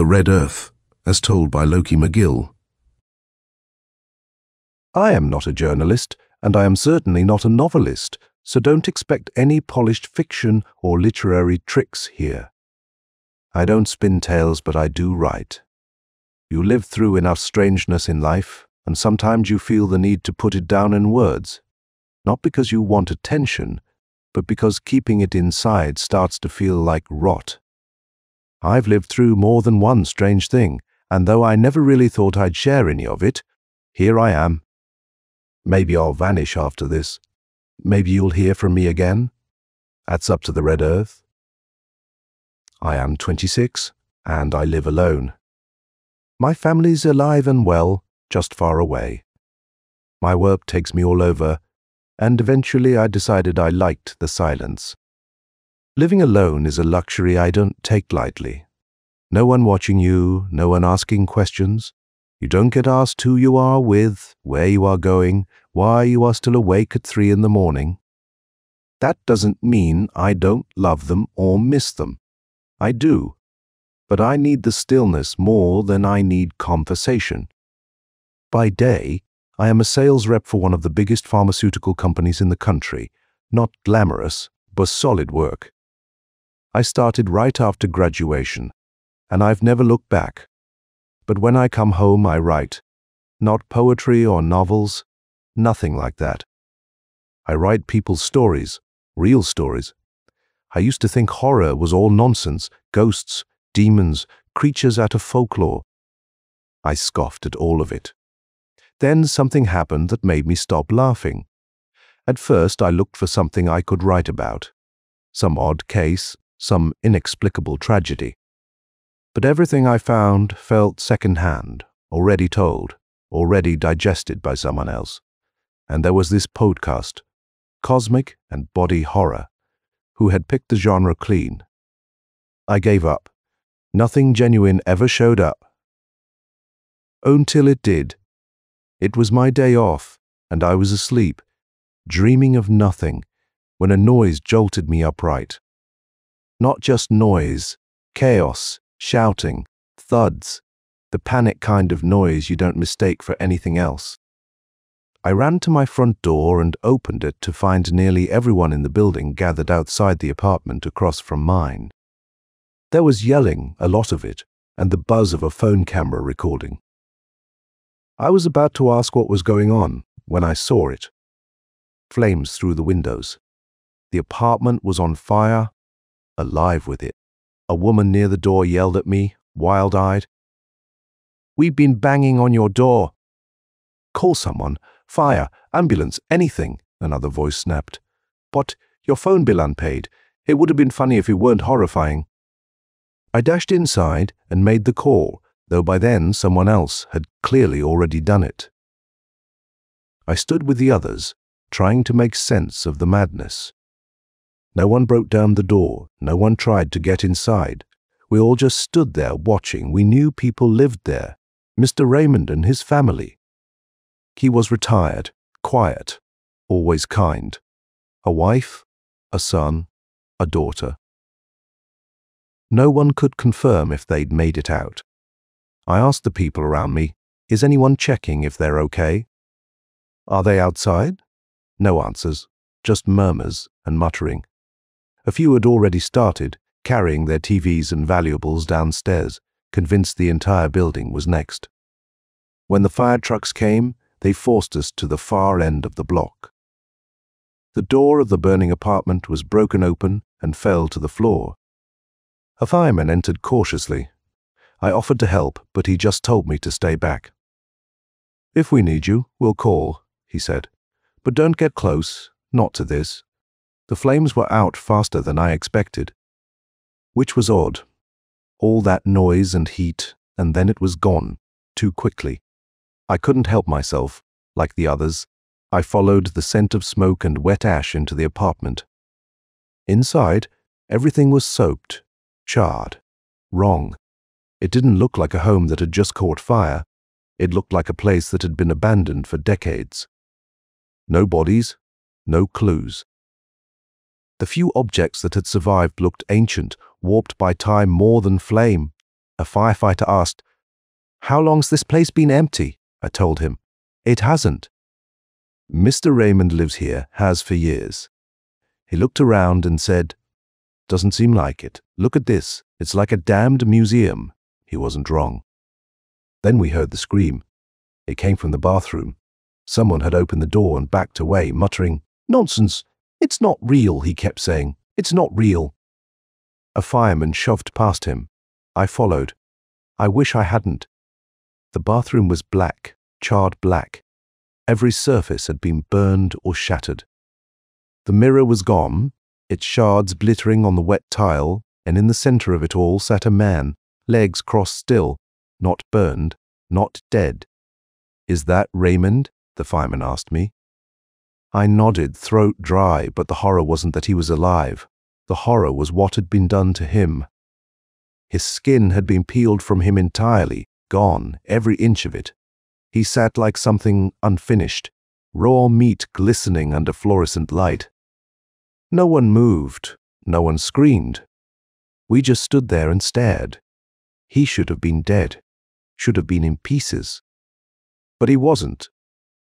The Red Earth, as told by Loki McGill. I am not a journalist, and I am certainly not a novelist, so don't expect any polished fiction or literary tricks here. I don't spin tales, but I do write. You live through enough strangeness in life, and sometimes you feel the need to put it down in words, not because you want attention, but because keeping it inside starts to feel like rot. I've lived through more than one strange thing, and though I never really thought I'd share any of it, here I am. Maybe I'll vanish after this. Maybe you'll hear from me again. That's up to the Red Earth. I am 26, and I live alone. My family's alive and well, just far away. My work takes me all over, and eventually I decided I liked the silence. Living alone is a luxury I don't take lightly. No one watching you, no one asking questions. You don't get asked who you are with, where you are going, why you are still awake at 3 in the morning. That doesn't mean I don't love them or miss them. I do. But I need the stillness more than I need conversation. By day, I am a sales rep for one of the biggest pharmaceutical companies in the country. Not glamorous, but solid work. I started right after graduation, and I've never looked back. But when I come home, I write. Not poetry or novels, nothing like that. I write people's stories, real stories. I used to think horror was all nonsense, ghosts, demons, creatures out of folklore. I scoffed at all of it. Then something happened that made me stop laughing. At first, I looked for something I could write about. Some odd case, some inexplicable tragedy. But everything I found felt second-hand, already told, already digested by someone else. And there was this podcast, Cosmic and Body Horror, who had picked the genre clean. I gave up. Nothing genuine ever showed up. Until it did. It was my day off, and I was asleep, dreaming of nothing, when a noise jolted me upright. Not just noise, chaos, shouting, thuds, the panic kind of noise you don't mistake for anything else. I ran to my front door and opened it to find nearly everyone in the building gathered outside the apartment across from mine. There was yelling, a lot of it, and the buzz of a phone camera recording. I was about to ask what was going on when I saw it. Flames through the windows. The apartment was on fire, alive with it. A woman near the door yelled at me, wild-eyed. "We've been banging on your door." "Call someone, fire, ambulance, anything," another voice snapped. "But your phone bill unpaid. It would have been funny if it weren't horrifying." I dashed inside and made the call, though by then someone else had clearly already done it. I stood with the others, trying to make sense of the madness. No one broke down the door, no one tried to get inside. We all just stood there watching. We knew people lived there. Mr. Raymond and his family. He was retired, quiet, always kind. A wife, a son, a daughter. No one could confirm if they'd made it out. I asked the people around me, "Is anyone checking if they're okay? Are they outside?" No answers, just murmurs and muttering. A few had already started, carrying their TVs and valuables downstairs, convinced the entire building was next. When the fire trucks came, they forced us to the far end of the block. The door of the burning apartment was broken open and fell to the floor. A fireman entered cautiously. I offered to help, but he just told me to stay back. "If we need you, we'll call," he said. "But don't get close, not to this." The flames were out faster than I expected. Which was odd. All that noise and heat, and then it was gone, too quickly. I couldn't help myself. Like the others, I followed the scent of smoke and wet ash into the apartment. Inside, everything was soaked, charred, wrong. It didn't look like a home that had just caught fire. It looked like a place that had been abandoned for decades. No bodies, no clues. The few objects that had survived looked ancient, warped by time more than flame. A firefighter asked, "How long's this place been empty?" I told him. "It hasn't." "Mr. Raymond lives here, has for years." He looked around and said, "Doesn't seem like it. Look at this. It's like a damned museum." He wasn't wrong. Then we heard the scream. It came from the bathroom. Someone had opened the door and backed away, muttering, "Nonsense. It's not real," he kept saying. "It's not real." A fireman shoved past him. I followed. I wish I hadn't. The bathroom was black, charred black. Every surface had been burned or shattered. The mirror was gone, its shards glittering on the wet tile, and in the center of it all sat a man, legs crossed still, not burned, not dead. "Is that Raymond?" the fireman asked me. I nodded, throat dry, but the horror wasn't that he was alive. The horror was what had been done to him. His skin had been peeled from him entirely, gone, every inch of it. He sat like something unfinished, raw meat glistening under fluorescent light. No one moved, no one screamed. We just stood there and stared. He should have been dead, should have been in pieces. But he wasn't.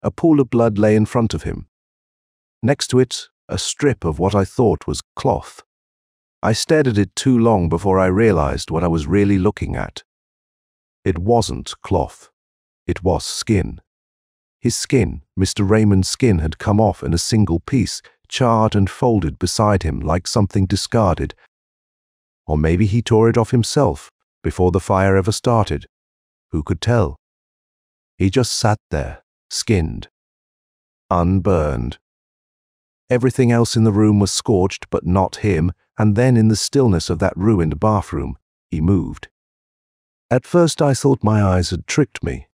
A pool of blood lay in front of him. Next to it, a strip of what I thought was cloth. I stared at it too long before I realized what I was really looking at. It wasn't cloth. It was skin. His skin, Mr. Raymond's skin, had come off in a single piece, charred and folded beside him like something discarded. Or maybe he tore it off himself before the fire ever started. Who could tell? He just sat there, skinned, unburned. Everything else in the room was scorched, but not him, and then in the stillness of that ruined bathroom, he moved. At first I thought my eyes had tricked me.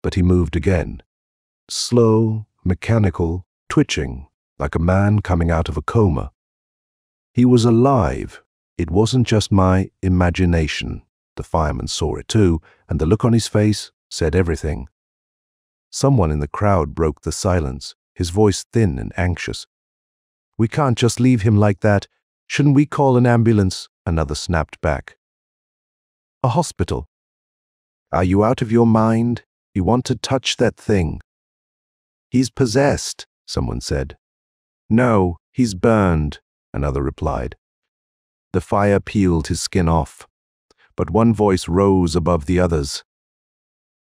But he moved again. Slow, mechanical, twitching, like a man coming out of a coma. He was alive. It wasn't just my imagination. The fireman saw it too, and the look on his face said everything. Someone in the crowd broke the silence, his voice thin and anxious. "We can't just leave him like that. Shouldn't we call an ambulance?" Another snapped back. "A hospital." "Are you out of your mind? You want to touch that thing?" "He's possessed," someone said. "No, he's burned," another replied. The fire peeled his skin off, but one voice rose above the others.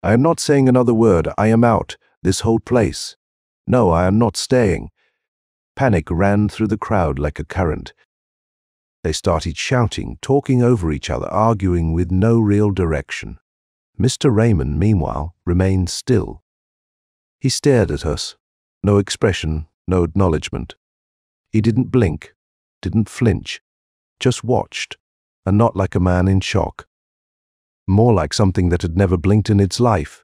"I am not saying another word. I am out. This whole place. No, I am not staying." Panic ran through the crowd like a current. They started shouting, talking over each other, arguing with no real direction. Mr. Raymond, meanwhile, remained still. He stared at us. No expression, no acknowledgement. He didn't blink, didn't flinch, just watched, and not like a man in shock. More like something that had never blinked in its life.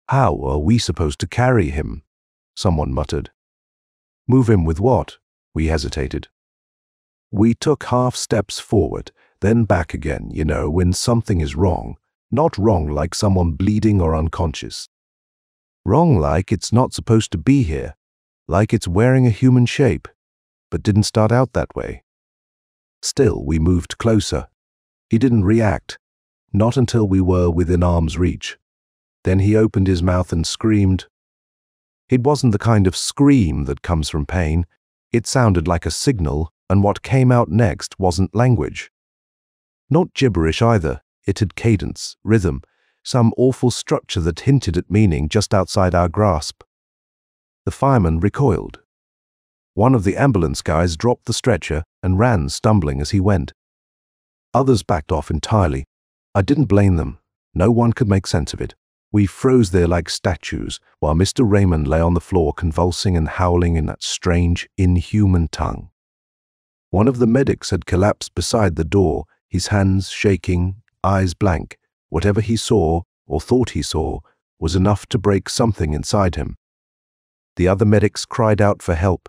"How are we supposed to carry him?" someone muttered. "Move him with what?" We hesitated. We took half steps forward, then back again, when something is wrong. Not wrong like someone bleeding or unconscious. Wrong like it's not supposed to be here, like it's wearing a human shape, but didn't start out that way. Still, we moved closer. He didn't react, not until we were within arm's reach. Then he opened his mouth and screamed. It wasn't the kind of scream that comes from pain. It sounded like a signal, and what came out next wasn't language. Not gibberish either. It had cadence, rhythm, some awful structure that hinted at meaning just outside our grasp. The fireman recoiled. One of the ambulance guys dropped the stretcher and ran, stumbling as he went. Others backed off entirely. I didn't blame them. No one could make sense of it. We froze there like statues, while Mr. Raymond lay on the floor convulsing and howling in that strange, inhuman tongue. One of the medics had collapsed beside the door, his hands shaking, eyes blank. Whatever he saw, or thought he saw, was enough to break something inside him. The other medics cried out for help.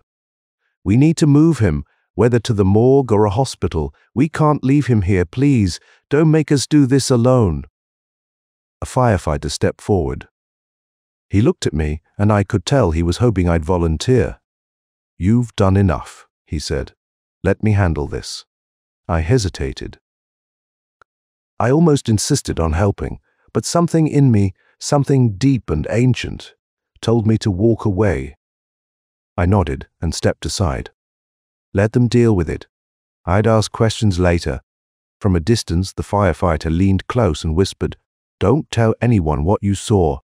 "We need to move him, whether to the morgue or a hospital. We can't leave him here, please. Don't make us do this alone." A firefighter stepped forward. He looked at me, and I could tell he was hoping I'd volunteer. "You've done enough," he said. "Let me handle this." I hesitated. I almost insisted on helping, but something in me, something deep and ancient, told me to walk away. I nodded and stepped aside. Let them deal with it. I'd ask questions later. From a distance, the firefighter leaned close and whispered, "Don't tell anyone what you saw.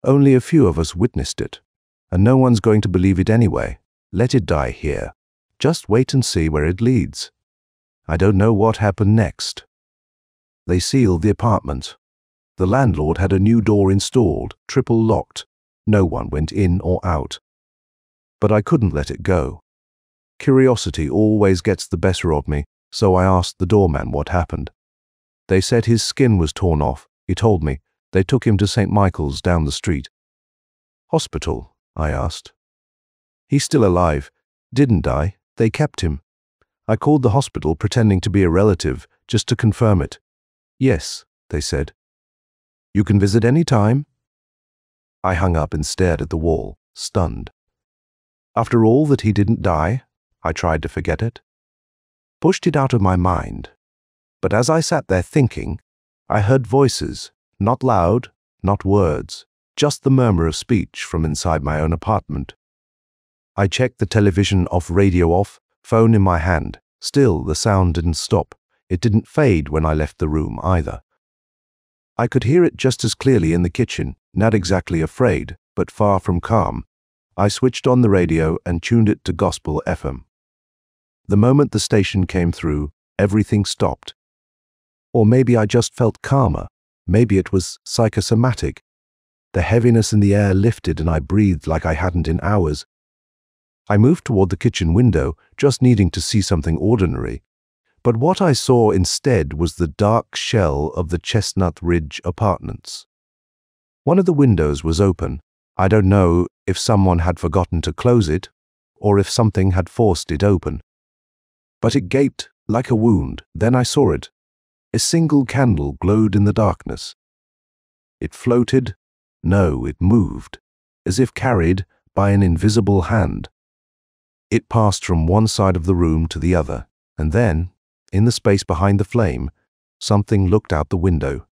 Only a few of us witnessed it, and no one's going to believe it anyway. Let it die here. Just wait and see where it leads." I don't know what happened next. They sealed the apartment. The landlord had a new door installed, triple locked. No one went in or out. But I couldn't let it go. Curiosity always gets the better of me, so I asked the doorman what happened. They said his skin was torn off. He told me. They took him to St. Michael's down the street. "Hospital?" I asked. "He's still alive. Didn't die. They kept him." I called the hospital pretending to be a relative, just to confirm it. "Yes," they said. "You can visit any time." I hung up and stared at the wall, stunned. After all that he didn't die, I tried to forget it. Pushed it out of my mind. But as I sat there thinking, I heard voices, not loud, not words, just the murmur of speech from inside my own apartment. I checked the television off, radio off, phone in my hand. Still, the sound didn't stop. It didn't fade when I left the room either. I could hear it just as clearly in the kitchen, not exactly afraid, but far from calm. I switched on the radio and tuned it to Gospel FM. The moment the station came through, everything stopped. Or maybe I just felt calmer. Maybe it was psychosomatic. The heaviness in the air lifted and I breathed like I hadn't in hours. I moved toward the kitchen window, just needing to see something ordinary. But what I saw instead was the dark shell of the Chestnut Ridge Apartments. One of the windows was open. I don't know if someone had forgotten to close it, or if something had forced it open. But it gaped like a wound. Then I saw it. A single candle glowed in the darkness. It floated. No, it moved, as if carried by an invisible hand. It passed from one side of the room to the other, and then, in the space behind the flame, something looked out the window.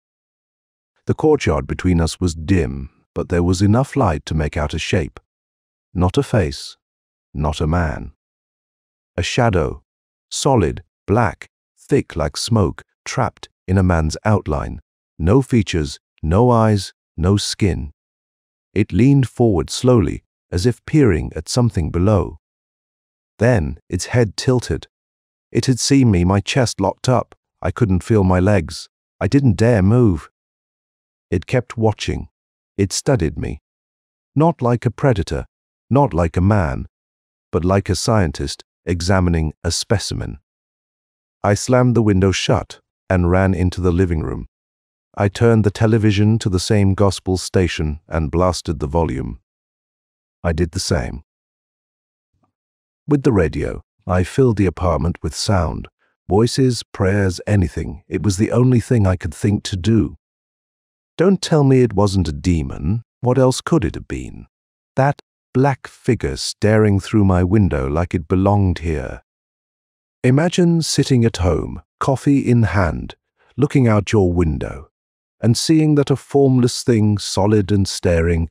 The courtyard between us was dim, but there was enough light to make out a shape. Not a face, not a man. A shadow, solid, black, thick like smoke, trapped in a man's outline. No features, no eyes, no skin. It leaned forward slowly, as if peering at something below. Then its head tilted. It had seen me, my chest locked up. I couldn't feel my legs. I didn't dare move. It kept watching. It studied me. Not like a predator, not like a man, but like a scientist examining a specimen. I slammed the window shut and ran into the living room. I turned the television to the same gospel station and blasted the volume. I did the same. With the radio, I filled the apartment with sound. Voices, prayers, anything. It was the only thing I could think to do. Don't tell me it wasn't a demon. What else could it have been? That black figure staring through my window like it belonged here. Imagine sitting at home, coffee in hand, looking out your window, and seeing that a formless thing, solid and staring,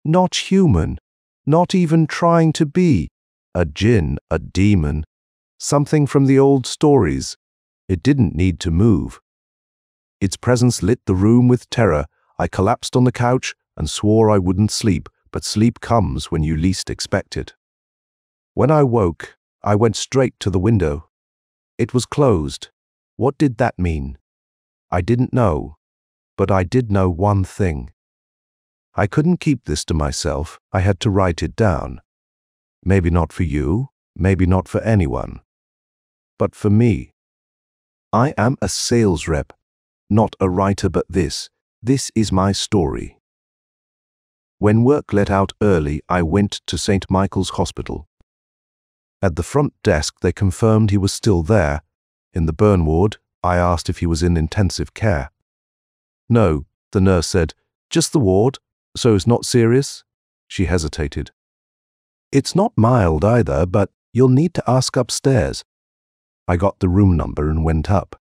not human, not even trying to be, a djinn, a demon, something from the old stories. It didn't need to move. Its presence lit the room with terror. I collapsed on the couch and swore I wouldn't sleep, but sleep comes when you least expect it. When I woke, I went straight to the window. It was closed. What did that mean? I didn't know, but I did know one thing. I couldn't keep this to myself. I had to write it down. Maybe not for you, maybe not for anyone, but for me. I am a sales rep, not a writer, but this is my story. When work let out early, I went to St. Michael's Hospital. At the front desk, they confirmed he was still there. In the burn ward, I asked if he was in intensive care. No, the nurse said, just the ward, so it's not serious? She hesitated. It's not mild either, but you'll need to ask upstairs. I got the room number and went up.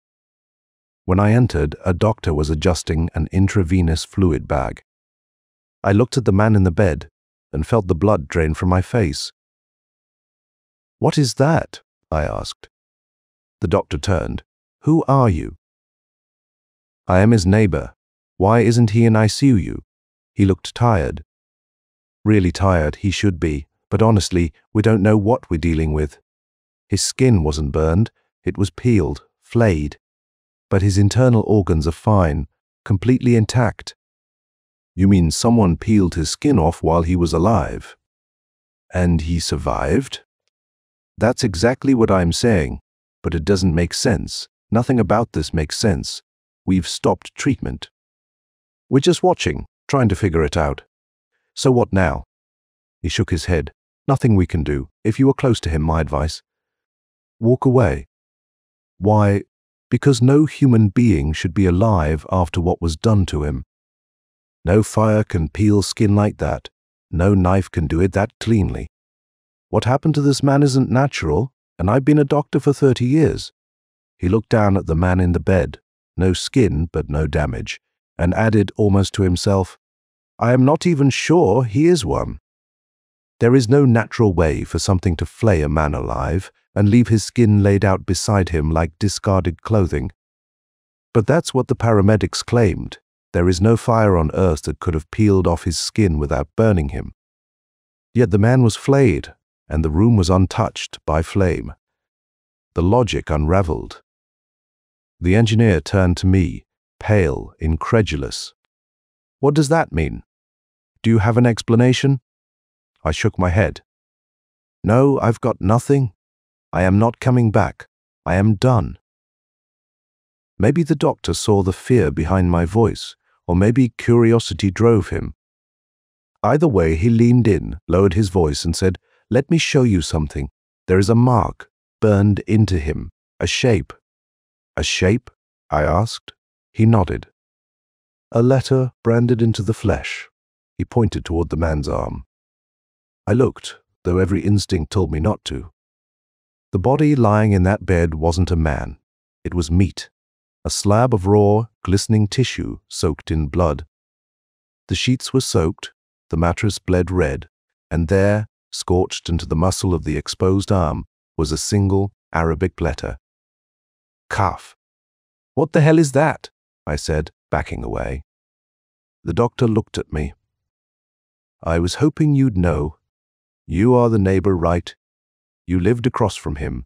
When I entered, a doctor was adjusting an intravenous fluid bag. I looked at the man in the bed and felt the blood drain from my face. "What is that?" I asked. The doctor turned. "Who are you?" "I am his neighbor. Why isn't he in ICU?" He looked tired. Really tired, he should be, but honestly, we don't know what we're dealing with. His skin wasn't burned, it was peeled, flayed. But his internal organs are fine, completely intact. "You mean someone peeled his skin off while he was alive? And he survived?" "That's exactly what I'm saying, but it doesn't make sense. Nothing about this makes sense. We've stopped treatment. We're just watching, trying to figure it out." "So what now?" He shook his head. "Nothing we can do. If you were close to him, my advice, walk away." "Why?" "Because no human being should be alive after what was done to him. No fire can peel skin like that. No knife can do it that cleanly. What happened to this man isn't natural, and I've been a doctor for 30 years. He looked down at the man in the bed, no skin but no damage, and added almost to himself, "I am not even sure he is one. There is no natural way for something to flay a man alive and leave his skin laid out beside him like discarded clothing. But that's what the paramedics claimed. There is no fire on earth that could have peeled off his skin without burning him. Yet the man was flayed, and the room was untouched by flame. The logic unraveled." The engineer turned to me, pale, incredulous. "What does that mean? Do you have an explanation?" I shook my head. "No, I've got nothing. I am not coming back. I am done." Maybe the doctor saw the fear behind my voice, or maybe curiosity drove him. Either way, he leaned in, lowered his voice, and said, "Let me show you something. There is a mark burned into him, a shape." "A shape?" I asked. He nodded. "A letter branded into the flesh." He pointed toward the man's arm. I looked, though every instinct told me not to. The body lying in that bed wasn't a man. It was meat, a slab of raw, glistening tissue soaked in blood. The sheets were soaked, the mattress bled red, and there, scorched into the muscle of the exposed arm, was a single Arabic letter. "Kaf." "What the hell is that?" I said, backing away. The doctor looked at me. "I was hoping you'd know. You are the neighbor, right? You lived across from him."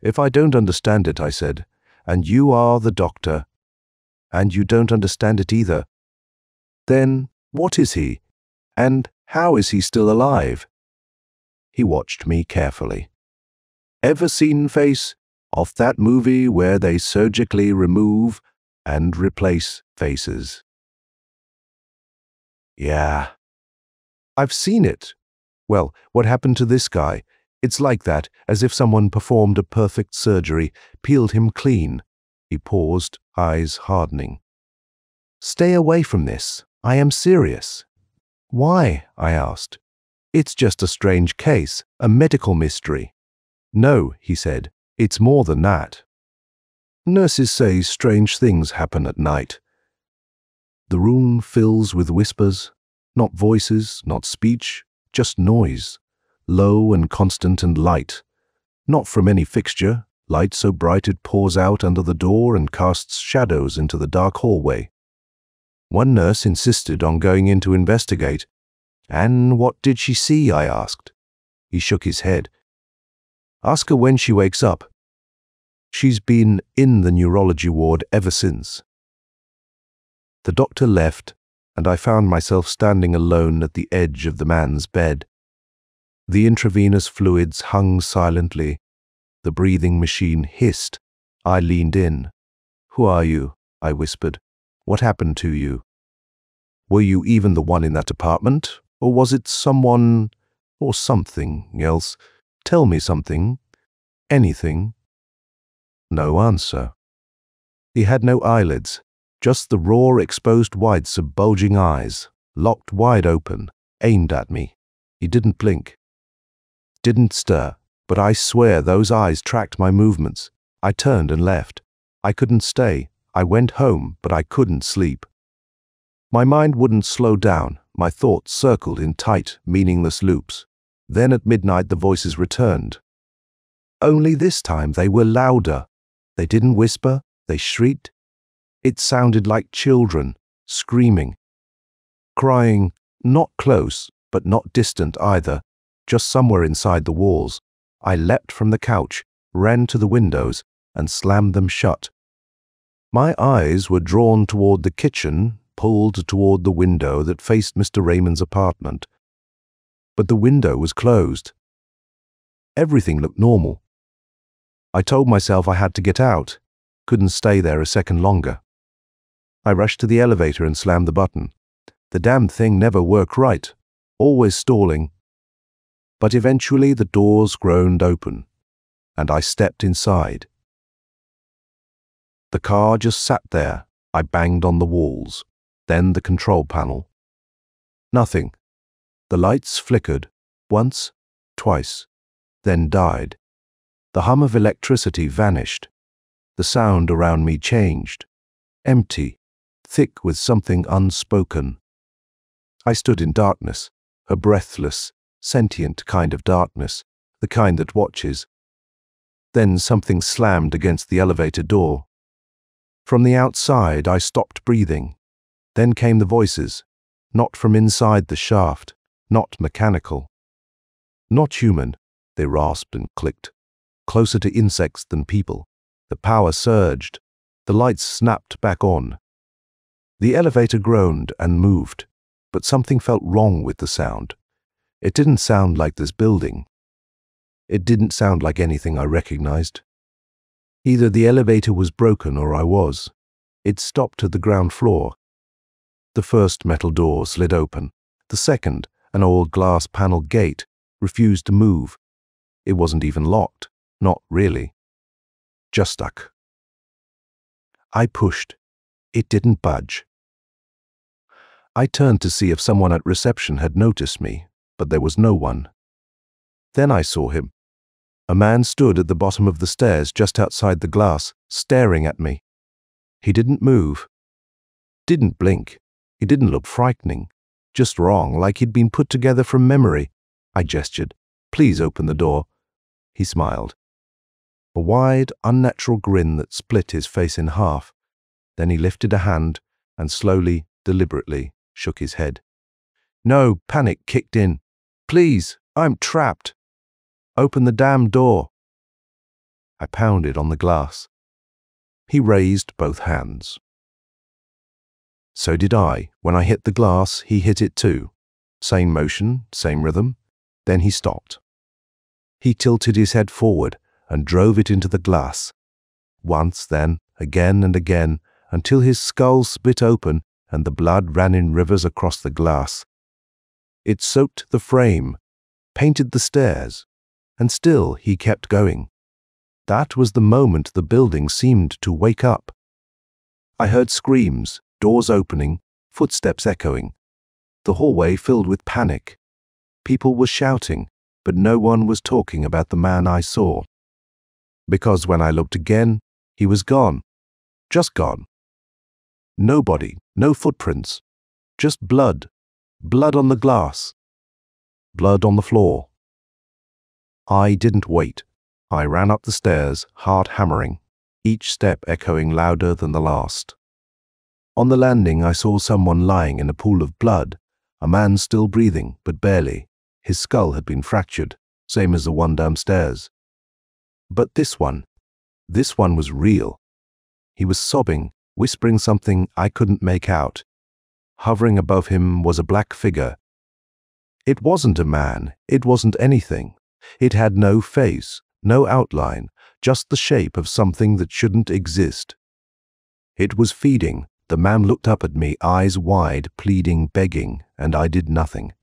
"If I don't understand it," I said, "and you are the doctor, and you don't understand it either, then what is he? And how is he still alive?" He watched me carefully. "Ever seen Face? Off that movie where they surgically remove and replace faces?" "Yeah." "I've seen it. Well, what happened to this guy? It's like that, as if someone performed a perfect surgery, peeled him clean." He paused, eyes hardening. "Stay away from this. I am serious." "Why?" I asked. "It's just a strange case, a medical mystery." "No," he said, "it's more than that. Nurses say strange things happen at night. The room fills with whispers, not voices, not speech, just noise, low and constant and light, not from any fixture, light so bright it pours out under the door and casts shadows into the dark hallway. One nurse insisted on going in to investigate. "And what did she see?" I asked. He shook his head. "Ask her when she wakes up. She's been in the neurology ward ever since." The doctor left, and I found myself standing alone at the edge of the man's bed. The intravenous fluids hung silently. The breathing machine hissed. I leaned in. "Who are you?" I whispered. "What happened to you? Were you even the one in that apartment? Or was it someone or something else? Tell me something. Anything." No answer. He had no eyelids, just the raw, exposed whites of bulging eyes, locked wide open, aimed at me. He didn't blink. Didn't stir, but I swear those eyes tracked my movements. I turned and left. I couldn't stay. I went home, but I couldn't sleep. My mind wouldn't slow down. My thoughts circled in tight, meaningless loops. Then at midnight the voices returned. Only this time they were louder. They didn't whisper, they shrieked. It sounded like children, screaming, crying, not close, but not distant either, just somewhere inside the walls. I leapt from the couch, ran to the windows, and slammed them shut. My eyes were drawn toward the kitchen, pulled toward the window that faced Mr. Raymond's apartment. But the window was closed. Everything looked normal. I told myself I had to get out, couldn't stay there a second longer. I rushed to the elevator and slammed the button. The damn thing never worked right, always stalling. But eventually the doors groaned open, and I stepped inside. The car just sat there. I banged on the walls, then the control panel. Nothing. The lights flickered, once, twice, then died. The hum of electricity vanished. The sound around me changed, empty, thick with something unspoken. I stood in darkness, a breathless, sentient kind of darkness, the kind that watches. Then something slammed against the elevator door. From the outside, I stopped breathing. Then came the voices, not from inside the shaft, not mechanical. Not human, they rasped and clicked, closer to insects than people. The power surged. The lights snapped back on. The elevator groaned and moved, but something felt wrong with the sound. It didn't sound like this building. It didn't sound like anything I recognized. Either the elevator was broken or I was. It stopped at the ground floor. The first metal door slid open. The second, an old glass panel gate, refused to move. It wasn't even locked. Not really. Just stuck. I pushed. It didn't budge. I turned to see if someone at reception had noticed me, but there was no one. Then I saw him. A man stood at the bottom of the stairs just outside the glass, staring at me. He didn't move. Didn't blink. He didn't look frightening. Just wrong, like he'd been put together from memory. I gestured. Please open the door. He smiled. A wide, unnatural grin that split his face in half. Then he lifted a hand and slowly, deliberately shook his head. No, panic kicked in. Please, I'm trapped. Open the damn door. I pounded on the glass. He raised both hands. So did I. When I hit the glass, he hit it too. Same motion, same rhythm. Then he stopped. He tilted his head forward and drove it into the glass. Once, then, again and again, until his skull split open and the blood ran in rivers across the glass. It soaked the frame, painted the stairs, and still he kept going. That was the moment the building seemed to wake up. I heard screams, doors opening, footsteps echoing. The hallway filled with panic. People were shouting, but no one was talking about the man I saw. Because when I looked again, he was gone. Just gone. Nobody, no footprints. Just blood. Blood on the glass. Blood on the floor. I didn't wait. I ran up the stairs, heart hammering, each step echoing louder than the last. On the landing, I saw someone lying in a pool of blood, a man still breathing, but barely. His skull had been fractured, same as the one downstairs. But this one was real. He was sobbing, whispering something I couldn't make out. Hovering above him was a black figure. It wasn't a man, it wasn't anything. It had no face, no outline, just the shape of something that shouldn't exist. It was feeding. The man looked up at me, eyes wide, pleading, begging, and I did nothing.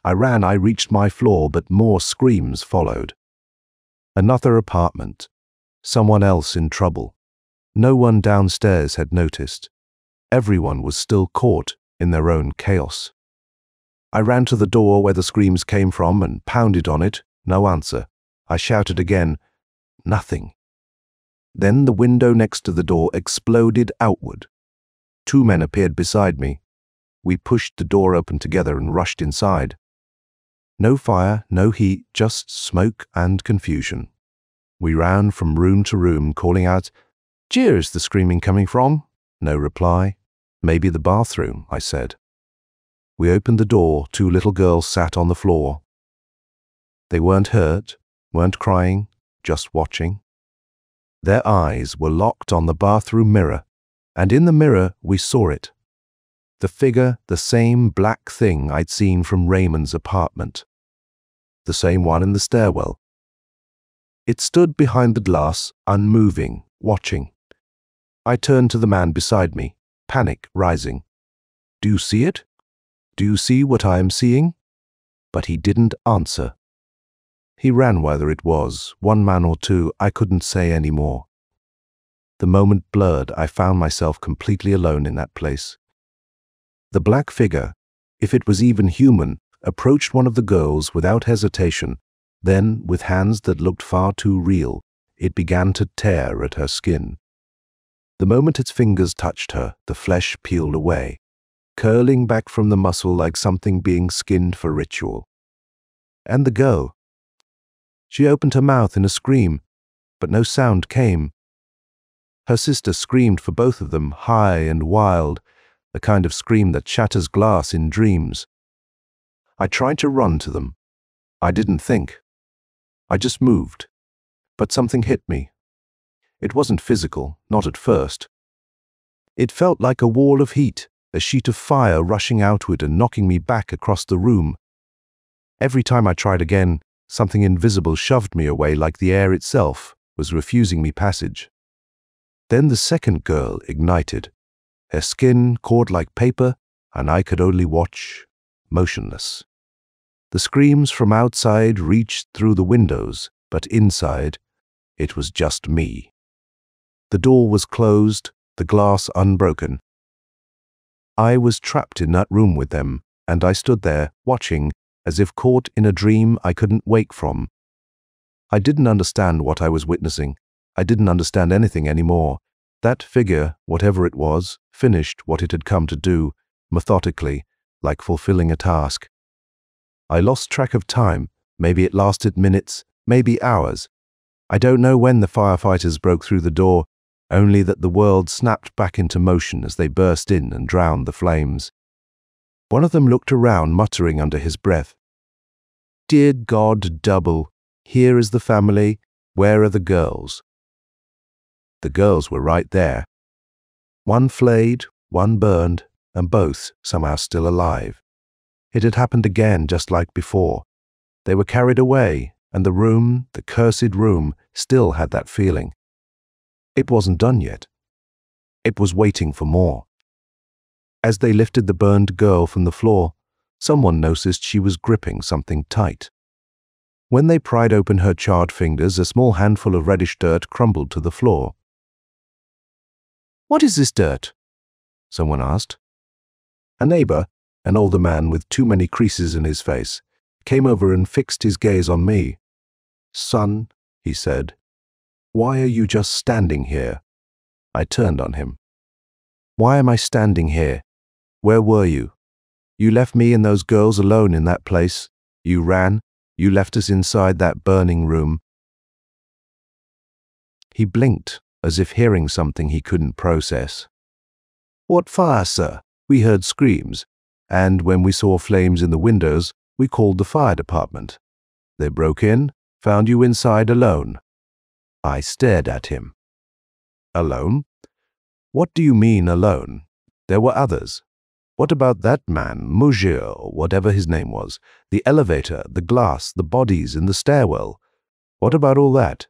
I ran, I reached my floor, but more screams followed. Another apartment. Someone else in trouble. No one downstairs had noticed. Everyone was still caught in their own chaos. I ran to the door where the screams came from and pounded on it. No answer. I shouted again. Nothing. Then the window next to the door exploded outward. 2 men appeared beside me. We pushed the door open together and rushed inside. No fire, no heat, just smoke and confusion. We ran from room to room, calling out, "Where's the screaming coming from?" No reply. "Maybe the bathroom," I said. We opened the door. 2 little girls sat on the floor. They weren't hurt, weren't crying, just watching. Their eyes were locked on the bathroom mirror, and in the mirror we saw it. The figure, the same black thing I'd seen from Raymond's apartment. The same one in the stairwell. It stood behind the glass, unmoving, watching. I turned to the man beside me, panic rising. "Do you see it? Do you see what I am seeing?" But he didn't answer. He ran whether it was 1 man or 2, I couldn't say any more. The moment blurred, I found myself completely alone in that place. The black figure, if it was even human, approached one of the girls without hesitation. Then, with hands that looked far too real, it began to tear at her skin. The moment its fingers touched her, the flesh peeled away, curling back from the muscle like something being skinned for ritual. And the girl. She opened her mouth in a scream, but no sound came. Her sister screamed for both of them, high and wild, the kind of scream that shatters glass in dreams. I tried to run to them. I didn't think. I just moved. But something hit me. It wasn't physical, not at first. It felt like a wall of heat, a sheet of fire rushing outward and knocking me back across the room. Every time I tried again, something invisible shoved me away like the air itself was refusing me passage. Then the second girl ignited. Her skin caught like paper, and I could only watch, motionless. The screams from outside reached through the windows, but inside, it was just me. The door was closed, the glass unbroken. I was trapped in that room with them, and I stood there, watching, as if caught in a dream I couldn't wake from. I didn't understand what I was witnessing. I didn't understand anything anymore. That figure, whatever it was, finished what it had come to do, methodically, like fulfilling a task. I lost track of time. Maybe it lasted minutes, maybe hours. I don't know when the firefighters broke through the door, only that the world snapped back into motion as they burst in and drowned the flames. One of them looked around, muttering under his breath, "Dear God, double. Here is the family. Where are the girls?" The girls were right there. 1 flayed, 1 burned, and both somehow still alive. It had happened again just like before. They were carried away, and the room, the cursed room, still had that feeling. It wasn't done yet. It was waiting for more. As they lifted the burned girl from the floor, someone noticed she was gripping something tight. When they pried open her charred fingers, a small handful of reddish dirt crumbled to the floor. "What is this dirt?" someone asked. A neighbor, an older man with too many creases in his face, came over and fixed his gaze on me. "Son," he said, "why are you just standing here?" I turned on him. "Why am I standing here? Where were you? You left me and those girls alone in that place. You ran. You left us inside that burning room." He blinked, as if hearing something he couldn't process. "What fire, sir? We heard screams, and when we saw flames in the windows, we called the fire department. They broke in, found you inside alone." I stared at him. "Alone? What do you mean alone? There were others. What about that man, McGill, or whatever his name was, the elevator, the glass, the bodies in the stairwell? What about all that?"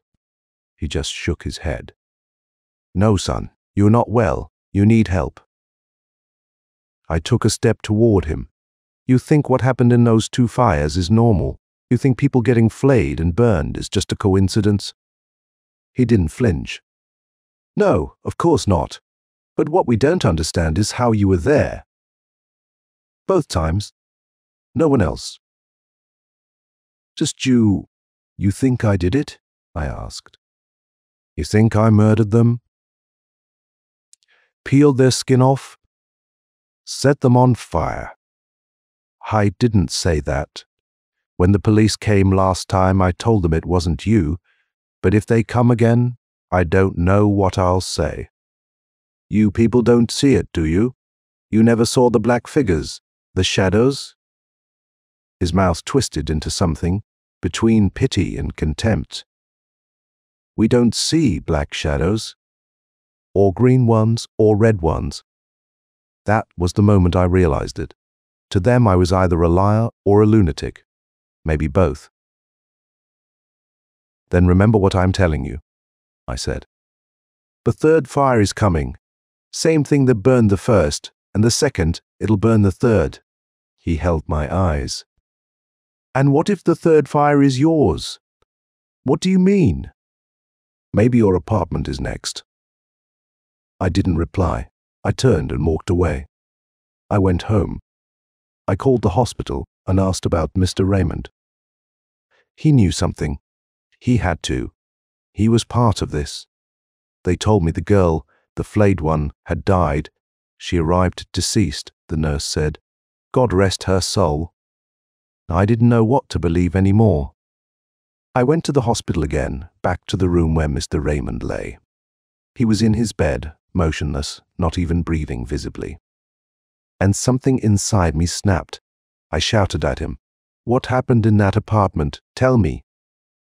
He just shook his head. "No, son, you're not well. You need help." I took a step toward him. "You think what happened in those 2 fires is normal? You think people getting flayed and burned is just a coincidence?" He didn't flinch. "No, of course not. But what we don't understand is how you were there." "Both times. No one else." "Just you think I did it?" I asked. You think I murdered them? Peeled their skin off? Set them on fire. I didn't say that. When the police came last time, I told them it wasn't you, but if they come again, I don't know what I'll say. You people don't see it, do you? You never saw the black figures, the shadows? His mouth twisted into something between pity and contempt. We don't see black shadows, or green ones, or red ones. That was the moment I realized it. To them, I was either a liar or a lunatic. Maybe both. Then remember what I'm telling you, I said. The third fire is coming. Same thing that burned the first, and the second, it'll burn the third. He held my eyes. And what if the third fire is yours? What do you mean? Maybe your apartment is next. I didn't reply. I turned and walked away. I went home. I called the hospital and asked about Mr. Raymond. He knew something. He had to. He was part of this. They told me the girl, the flayed one, had died. She arrived deceased, the nurse said. God rest her soul. I didn't know what to believe anymore. I went to the hospital again, back to the room where Mr. Raymond lay. He was in his bed, motionless, not even breathing visibly. And something inside me snapped. I shouted at him. What happened in that apartment? Tell me.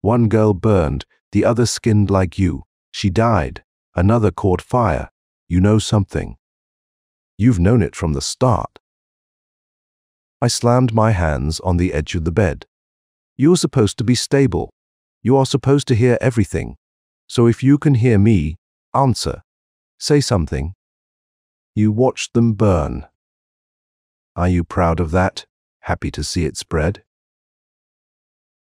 One girl burned, the other skinned like you. She died. Another caught fire. You know something. You've known it from the start. I slammed my hands on the edge of the bed. You're supposed to be stable. You are supposed to hear everything. So if you can hear me, answer. Say something. You watched them burn. Are you proud of that? Happy to see it spread?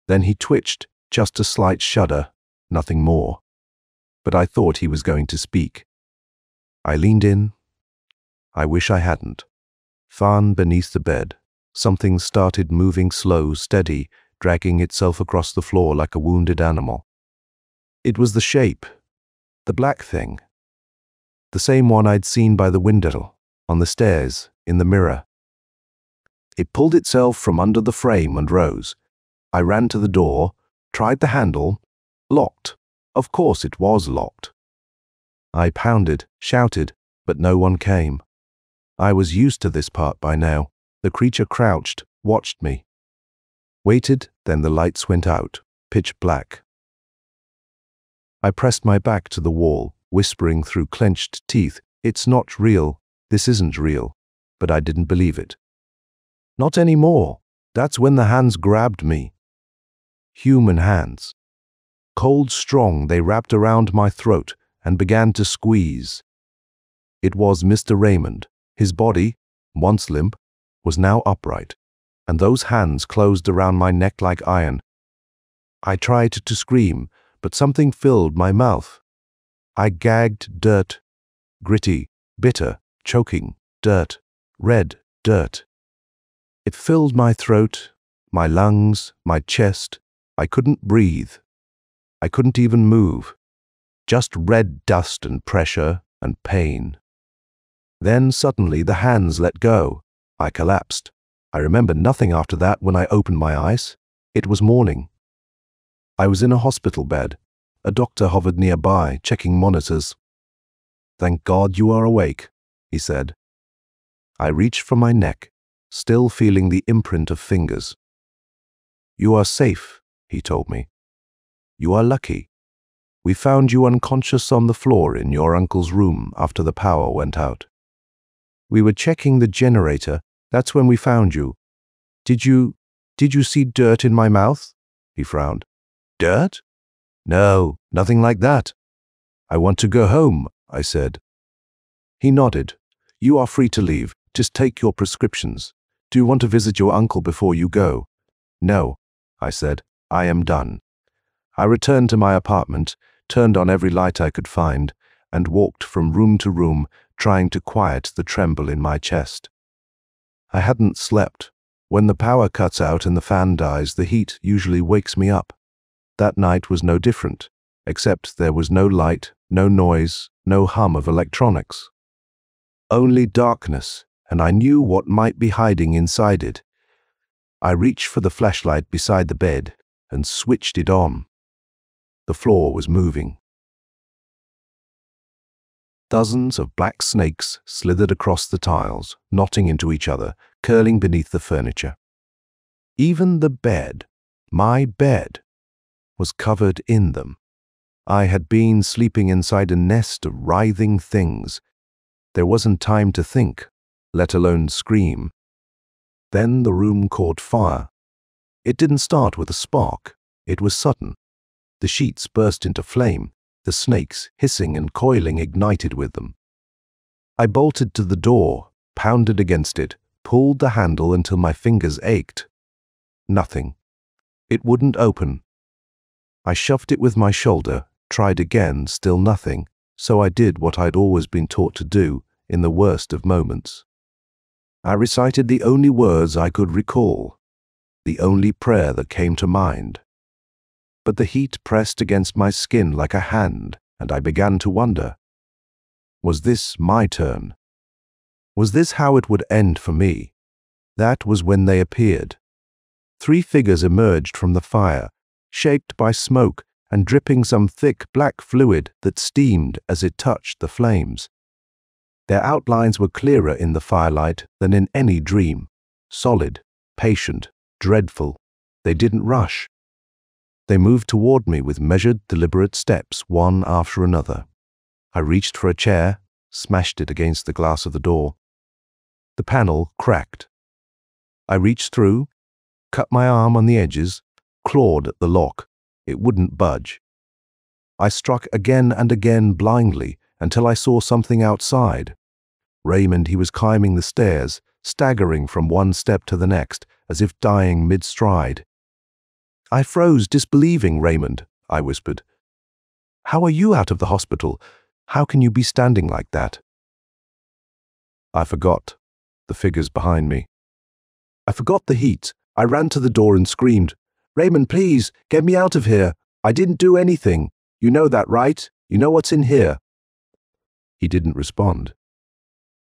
Then he twitched, just a slight shudder, nothing more. But I thought he was going to speak. I leaned in. I wish I hadn't. Far beneath the bed, something started moving slow, steady, dragging itself across the floor like a wounded animal. It was the shape, the black thing. The same one I'd seen by the window, on the stairs, in the mirror. It pulled itself from under the frame and rose. I ran to the door, tried the handle, locked. Of course it was locked. I pounded, shouted, but no one came. I was used to this part by now. The creature crouched, watched me. Waited, then the lights went out, pitch black. I pressed my back to the wall, whispering through clenched teeth, "It's not real, this isn't real," but I didn't believe it. Not anymore. That's when the hands grabbed me. Human hands. Cold strong, they wrapped around my throat and began to squeeze. It was Mr. Raymond. His body, once limp, was now upright, and those hands closed around my neck like iron. I tried to scream, but something filled my mouth. I gagged dirt, gritty, bitter, choking, dirt, red dirt. It filled my throat, my lungs, my chest. I couldn't breathe. I couldn't even move. Just red dust and pressure and pain. Then suddenly the hands let go. I collapsed. I remember nothing after that when I opened my eyes. It was morning. I was in a hospital bed. A doctor hovered nearby, checking monitors. "Thank God you are awake," he said. I reached for my neck, still feeling the imprint of fingers. "You are safe," he told me. "You are lucky. We found you unconscious on the floor in your uncle's room after the power went out. We were checking the generator. That's when we found you. Did you see dirt in my mouth?" He frowned. "Dirt? No, nothing like that. I want to go home," I said. He nodded. "You are free to leave. Just take your prescriptions. Do you want to visit your uncle before you go?" "No," I said. "I am done." I returned to my apartment, turned on every light I could find, and walked from room to room, trying to quiet the tremble in my chest. I hadn't slept. When the power cuts out and the fan dies, the heat usually wakes me up. That night was no different, except there was no light, no noise, no hum of electronics. Only darkness, and I knew what might be hiding inside it. I reached for the flashlight beside the bed and switched it on. The floor was moving. Dozens of black snakes slithered across the tiles, knotting into each other, curling beneath the furniture. Even the bed, my bed, was covered in them. I had been sleeping inside a nest of writhing things. There wasn't time to think, let alone scream. Then the room caught fire. It didn't start with a spark. It was sudden. The sheets burst into flame, the snakes, hissing and coiling, ignited with them. I bolted to the door, pounded against it, pulled the handle until my fingers ached. Nothing. It wouldn't open. I shoved it with my shoulder, tried again, still nothing, so I did what I'd always been taught to do in the worst of moments. I recited the only words I could recall, the only prayer that came to mind. But the heat pressed against my skin like a hand, and I began to wonder. Was this my turn? Was this how it would end for me? That was when they appeared. 3 figures emerged from the fire, shaped by smoke and dripping some thick black fluid that steamed as it touched the flames. Their outlines were clearer in the firelight than in any dream. Solid, patient, dreadful. They didn't rush. They moved toward me with measured, deliberate steps, one after another. I reached for a chair, smashed it against the glass of the door. The panel cracked. I reached through, cut my arm on the edges, clawed at the lock. It wouldn't budge. I struck again and again blindly until I saw something outside. Raymond, he was climbing the stairs, staggering from one step to the next, as if dying mid-stride. I froze, disbelieving. "Raymond," I whispered. "How are you out of the hospital? How can you be standing like that?" I forgot the figures behind me. I forgot the heat. I ran to the door and screamed, "Raymond, please, get me out of here. I didn't do anything. You know that, right? You know what's in here." He didn't respond.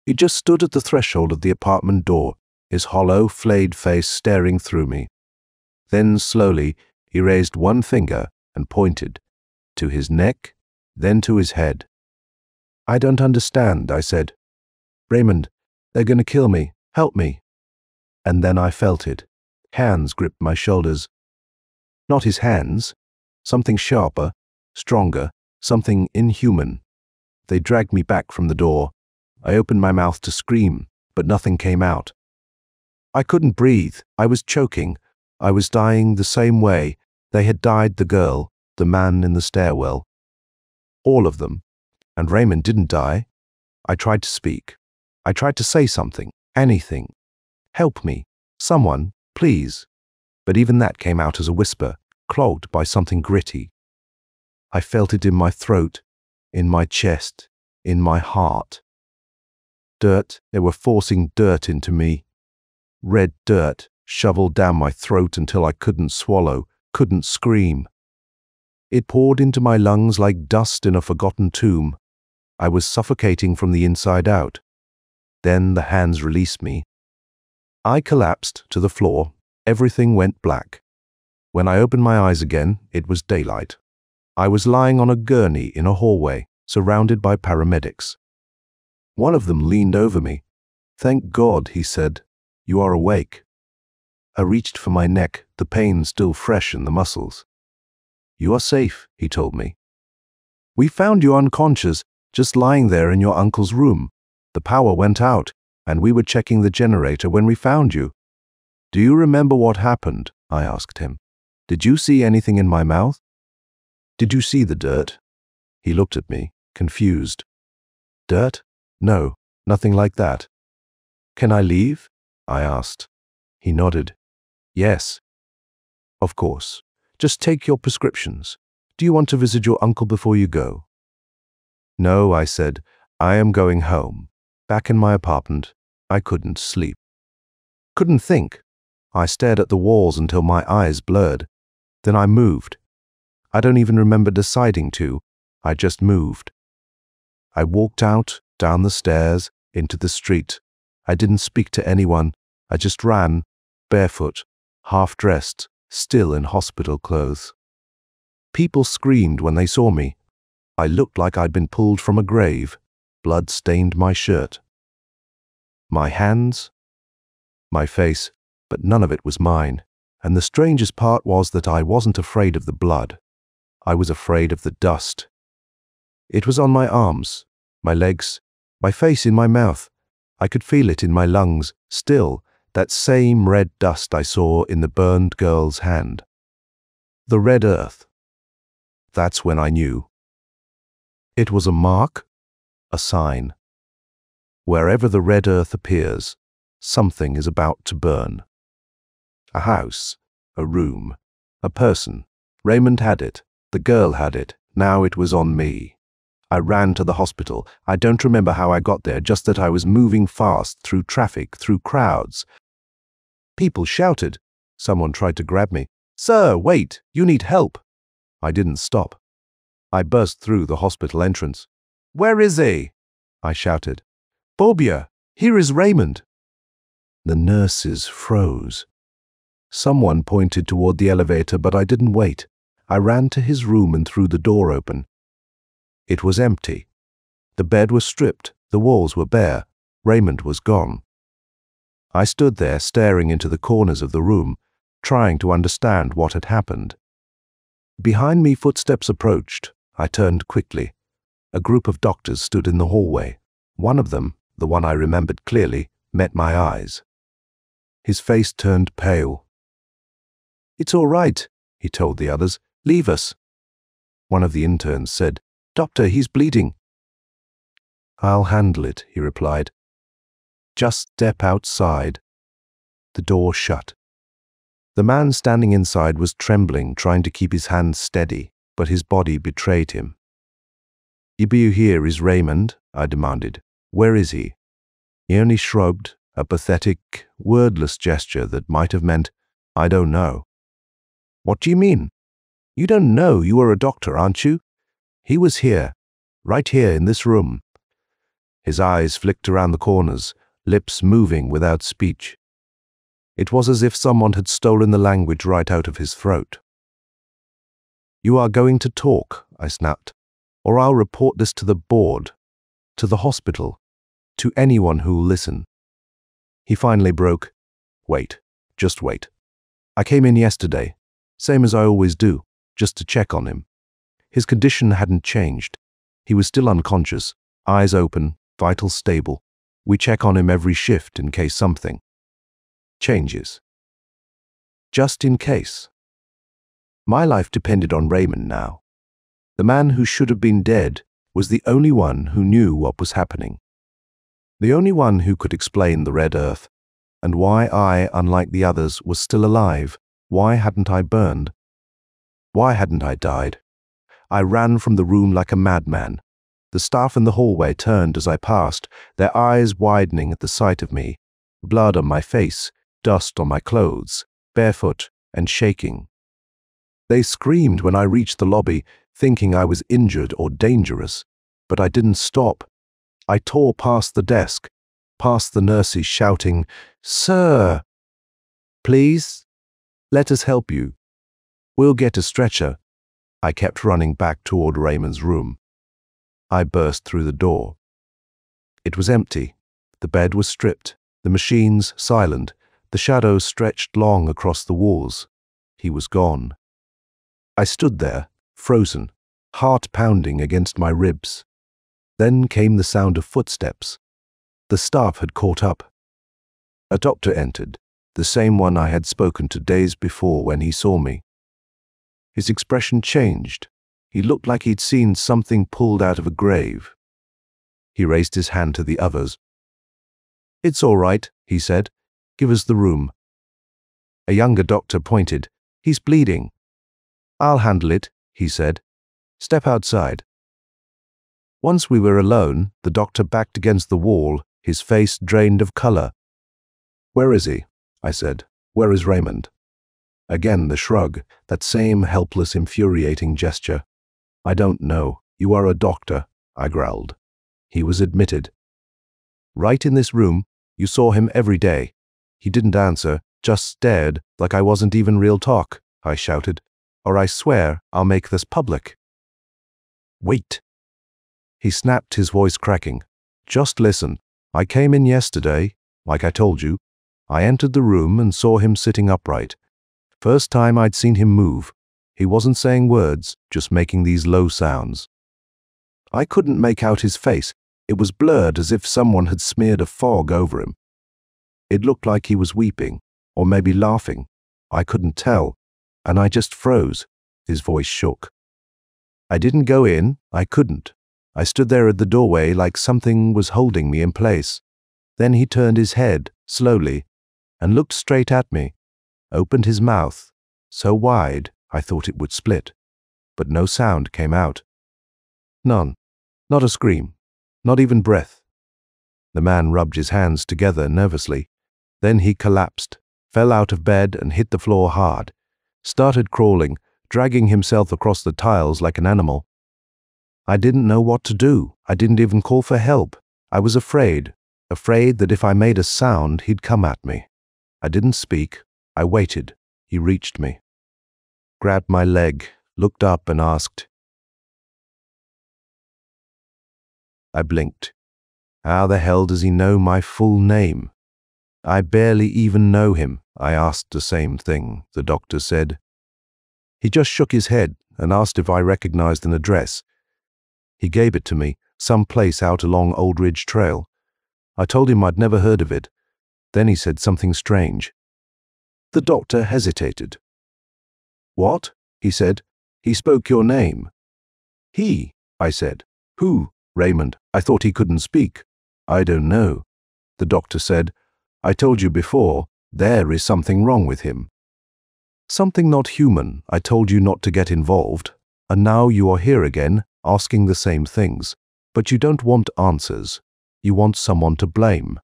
He just stood at the threshold of the apartment door, his hollow, flayed face staring through me. Then slowly he raised one finger and pointed, to his neck, then to his head. "I don't understand," I said. "Raymond, they're going to kill me. Help me." And then I felt it. Hands gripped my shoulders. Not his hands. Something sharper, stronger, something inhuman. They dragged me back from the door. I opened my mouth to scream, but nothing came out. I couldn't breathe. I was choking. I was dying the same way they had died the girl, the man in the stairwell. All of them. And Raymond didn't die. I tried to speak. I tried to say something, anything. "Help me. Someone, please." But even that came out as a whisper, clogged by something gritty. I felt it in my throat, in my chest, in my heart. Dirt, they were forcing dirt into me. Red dirt, shoveled down my throat until I couldn't swallow, couldn't scream. It poured into my lungs like dust in a forgotten tomb. I was suffocating from the inside out. Then the hands released me. I collapsed to the floor. Everything went black. When I opened my eyes again, it was daylight. I was lying on a gurney in a hallway, surrounded by paramedics. One of them leaned over me. "Thank God," he said. "You are awake." I reached for my neck, the pain still fresh in the muscles. "You are safe," he told me. "We found you unconscious, just lying there in your uncle's room. The power went out, and we were checking the generator when we found you." "Do you remember what happened?" I asked him. "Did you see anything in my mouth? Did you see the dirt?" He looked at me, confused. "Dirt? No, nothing like that." "Can I leave?" I asked. He nodded. "Yes." "Of course. Just take your prescriptions. Do you want to visit your uncle before you go?" "No," I said. "I am going home. Back in my apartment. I couldn't sleep. Couldn't think. I stared at the walls until my eyes blurred. Then I moved. I don't even remember deciding to. I just moved. I walked out, down the stairs, into the street. I didn't speak to anyone. I just ran, barefoot, half-dressed, still in hospital clothes. People screamed when they saw me. I looked like I'd been pulled from a grave. Blood stained my shirt. My hands, my face, but none of it was mine. And the strangest part was that I wasn't afraid of the blood. I was afraid of the dust. It was on my arms, my legs, my face, in my mouth. I could feel it in my lungs, still, that same red dust I saw in the burned girl's hand. The red earth. That's when I knew. It was a mark, a sign. Wherever the red earth appears, something is about to burn. A house, a room, a person. Raymond had it. The girl had it. Now it was on me. I ran to the hospital. I don't remember how I got there, just that I was moving fast, through traffic, through crowds. People shouted. Someone tried to grab me. "Sir, wait! You need help!" I didn't stop. I burst through the hospital entrance. "Where is he?" I shouted. "Bobia, here is Raymond." The nurses froze. Someone pointed toward the elevator, but I didn't wait. I ran to his room and threw the door open. It was empty. The bed was stripped, the walls were bare. Raymond was gone. I stood there staring into the corners of the room, trying to understand what had happened. Behind me, footsteps approached. I turned quickly. A group of doctors stood in the hallway. One of them, the one I remembered clearly, met my eyes. His face turned pale. "It's all right," he told the others. "Leave us." One of the interns said, "Doctor, he's bleeding." "I'll handle it," he replied. "Just step outside." The door shut. The man standing inside was trembling, trying to keep his hands steady, but his body betrayed him. "You here is Raymond?" I demanded. "Where is he?" He only shrugged, a pathetic, wordless gesture that might have meant, "I don't know." "What do you mean? You don't know? You are a doctor, aren't you? He was here, right here in this room." His eyes flicked around the corners, lips moving without speech. It was as if someone had stolen the language right out of his throat. "You are going to talk," I snapped, "or I'll report this to the board, to the hospital, to anyone who'll listen." He finally broke. "Wait, just wait. I came in yesterday, same as I always do, just to check on him. His condition hadn't changed. He was still unconscious, eyes open, vitals stable. We check on him every shift in case something changes. Just in case. My life depended on Raymond now. The man who should have been dead was the only one who knew what was happening. The only one who could explain the red earth, and why I, unlike the others, was still alive. Why hadn't I burned? Why hadn't I died? I ran from the room like a madman. The staff in the hallway turned as I passed, their eyes widening at the sight of me. Blood on my face, dust on my clothes, barefoot and shaking. They screamed when I reached the lobby, thinking I was injured or dangerous. But I didn't stop. I tore past the desk, past the nurses shouting, "Sir, please, let us help you. We'll get a stretcher." I kept running back toward Raymond's room. I burst through the door. It was empty. The bed was stripped, the machines silent, the shadows stretched long across the walls. He was gone. I stood there, frozen, heart pounding against my ribs. Then came the sound of footsteps. The staff had caught up. A doctor entered, the same one I had spoken to days before when he saw me. His expression changed. He looked like he'd seen something pulled out of a grave. He raised his hand to the others. "It's all right," he said. "Give us the room." A younger doctor pointed. "He's bleeding." "I'll handle it," he said. "Step outside." Once we were alone, the doctor backed against the wall, his face drained of color. "Where is he?" I said. "Where is Raymond?" Again the shrug, that same helpless, infuriating gesture. "I don't know. You are a doctor," I growled. He was admitted. "Right in this room. You saw him every day." He didn't answer, just stared like I wasn't even real talk, I shouted. "Or I swear I'll make this public." "Wait." He snapped, his voice cracking. "Just listen. I came in yesterday, like I told you. I entered the room and saw him sitting upright. First time I'd seen him move. He wasn't saying words, just making these low sounds. I couldn't make out his face. It was blurred, as if someone had smeared a fog over him. It looked like he was weeping, or maybe laughing. I couldn't tell, and I just froze. His voice shook. I didn't go in. I couldn't. I stood there at the doorway like something was holding me in place. Then he turned his head, slowly, and looked straight at me, opened his mouth, so wide I thought it would split, but no sound came out. None. Not a scream. Not even breath. The man rubbed his hands together nervously. Then he collapsed, fell out of bed and hit the floor hard, started crawling, dragging himself across the tiles like an animal. I didn't know what to do. I didn't even call for help. I was afraid that if I made a sound, he'd come at me. I didn't speak. I waited. He reached me, grabbed my leg, looked up and asked. I blinked. How the hell does he know my full name? I barely even know him. I asked the same thing, the doctor said. He just shook his head and asked if I recognized an address. He gave it to me, some place out along Old Ridge Trail. I told him I'd never heard of it. Then he said something strange. The doctor hesitated. What? He said. He spoke your name. He, I said. Who? Raymond. I thought he couldn't speak. I don't know. The doctor said. I told you before, there is something wrong with him. Something not human. I told you not to get involved. And now you are here again, asking the same things. But you don't want answers. You want someone to blame.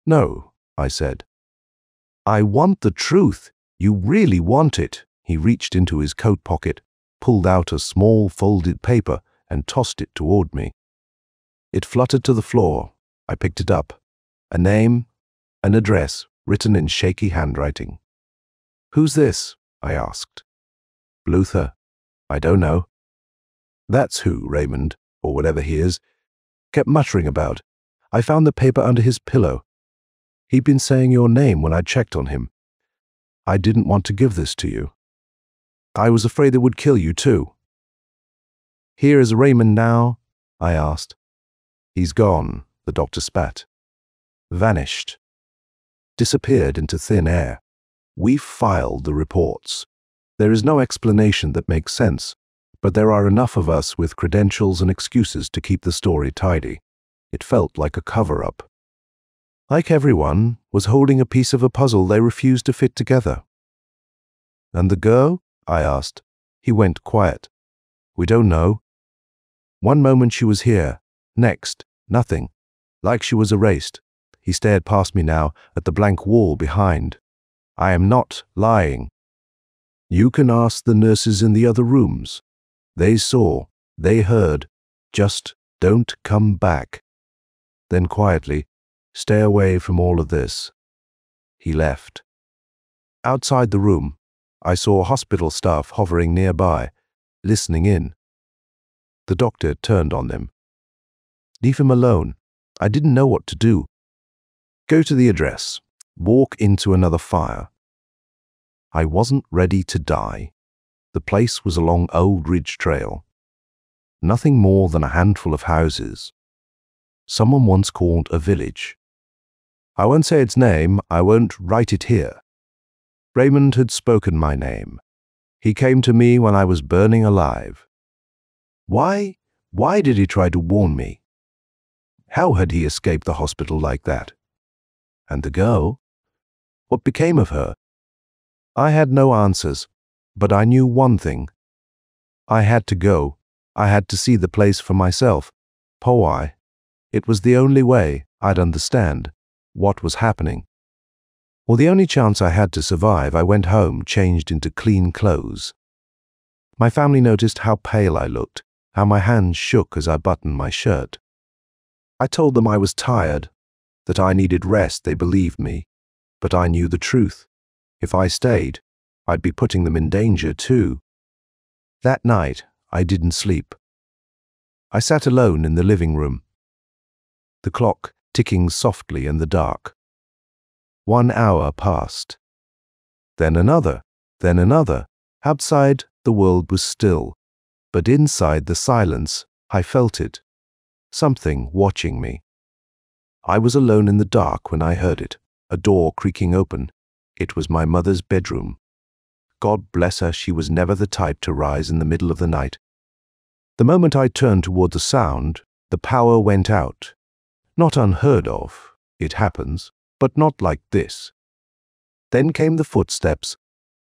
No, I said. I want the truth. You really want it. He reached into his coat pocket, pulled out a small folded paper, and tossed it toward me. It fluttered to the floor. I picked it up. A name, an address, written in shaky handwriting. Who's this? I asked. Luther. I don't know. That's who Raymond, or whatever he is, kept muttering about. I found the paper under his pillow. He'd been saying your name when I checked on him. I didn't want to give this to you. I was afraid it would kill you too. Here is Raymond now? I asked. He's gone, the doctor spat. Vanished. Disappeared into thin air. We've filed the reports. There is no explanation that makes sense, but there are enough of us with credentials and excuses to keep the story tidy. It felt like a cover-up. Like everyone, was holding a piece of a puzzle they refused to fit together. And the girl? I asked. He went quiet. We don't know. One moment she was here, next, nothing, like she was erased. He stared past me now at the blank wall behind. I am not lying. You can ask the nurses in the other rooms. They saw, they heard. Just don't come back. Then quietly, stay away from all of this. He left. Outside the room, I saw hospital staff hovering nearby, listening in. The doctor turned on them. Leave him alone. I didn't know what to do. Go to the address. Walk into another fire. I wasn't ready to die. The place was along Old Ridge Trail. Nothing more than a handful of houses. Someone once called a village. I won't say its name. I won't write it here. Raymond had spoken my name. He came to me when I was burning alive. Why did he try to warn me? How had he escaped the hospital like that? And the girl? What became of her? I had no answers, but I knew one thing. I had to go. I had to see the place for myself. Powai. It was the only way I'd understand what was happening. Well, the only chance I had to survive, I went home, changed into clean clothes. My family noticed how pale I looked, how my hands shook as I buttoned my shirt. I told them I was tired, that I needed rest. They believed me, but I knew the truth. If I stayed, I'd be putting them in danger too. That night, I didn't sleep. I sat alone in the living room, the clock ticking softly in the dark. 1 hour passed. Then another, then another. Outside, the world was still, but inside the silence, I felt it. Something watching me. I was alone in the dark when I heard it, a door creaking open. It was my mother's bedroom. God bless her, she was never the type to rise in the middle of the night. The moment I turned toward the sound, the power went out. Not unheard of, it happens, but not like this. Then came the footsteps,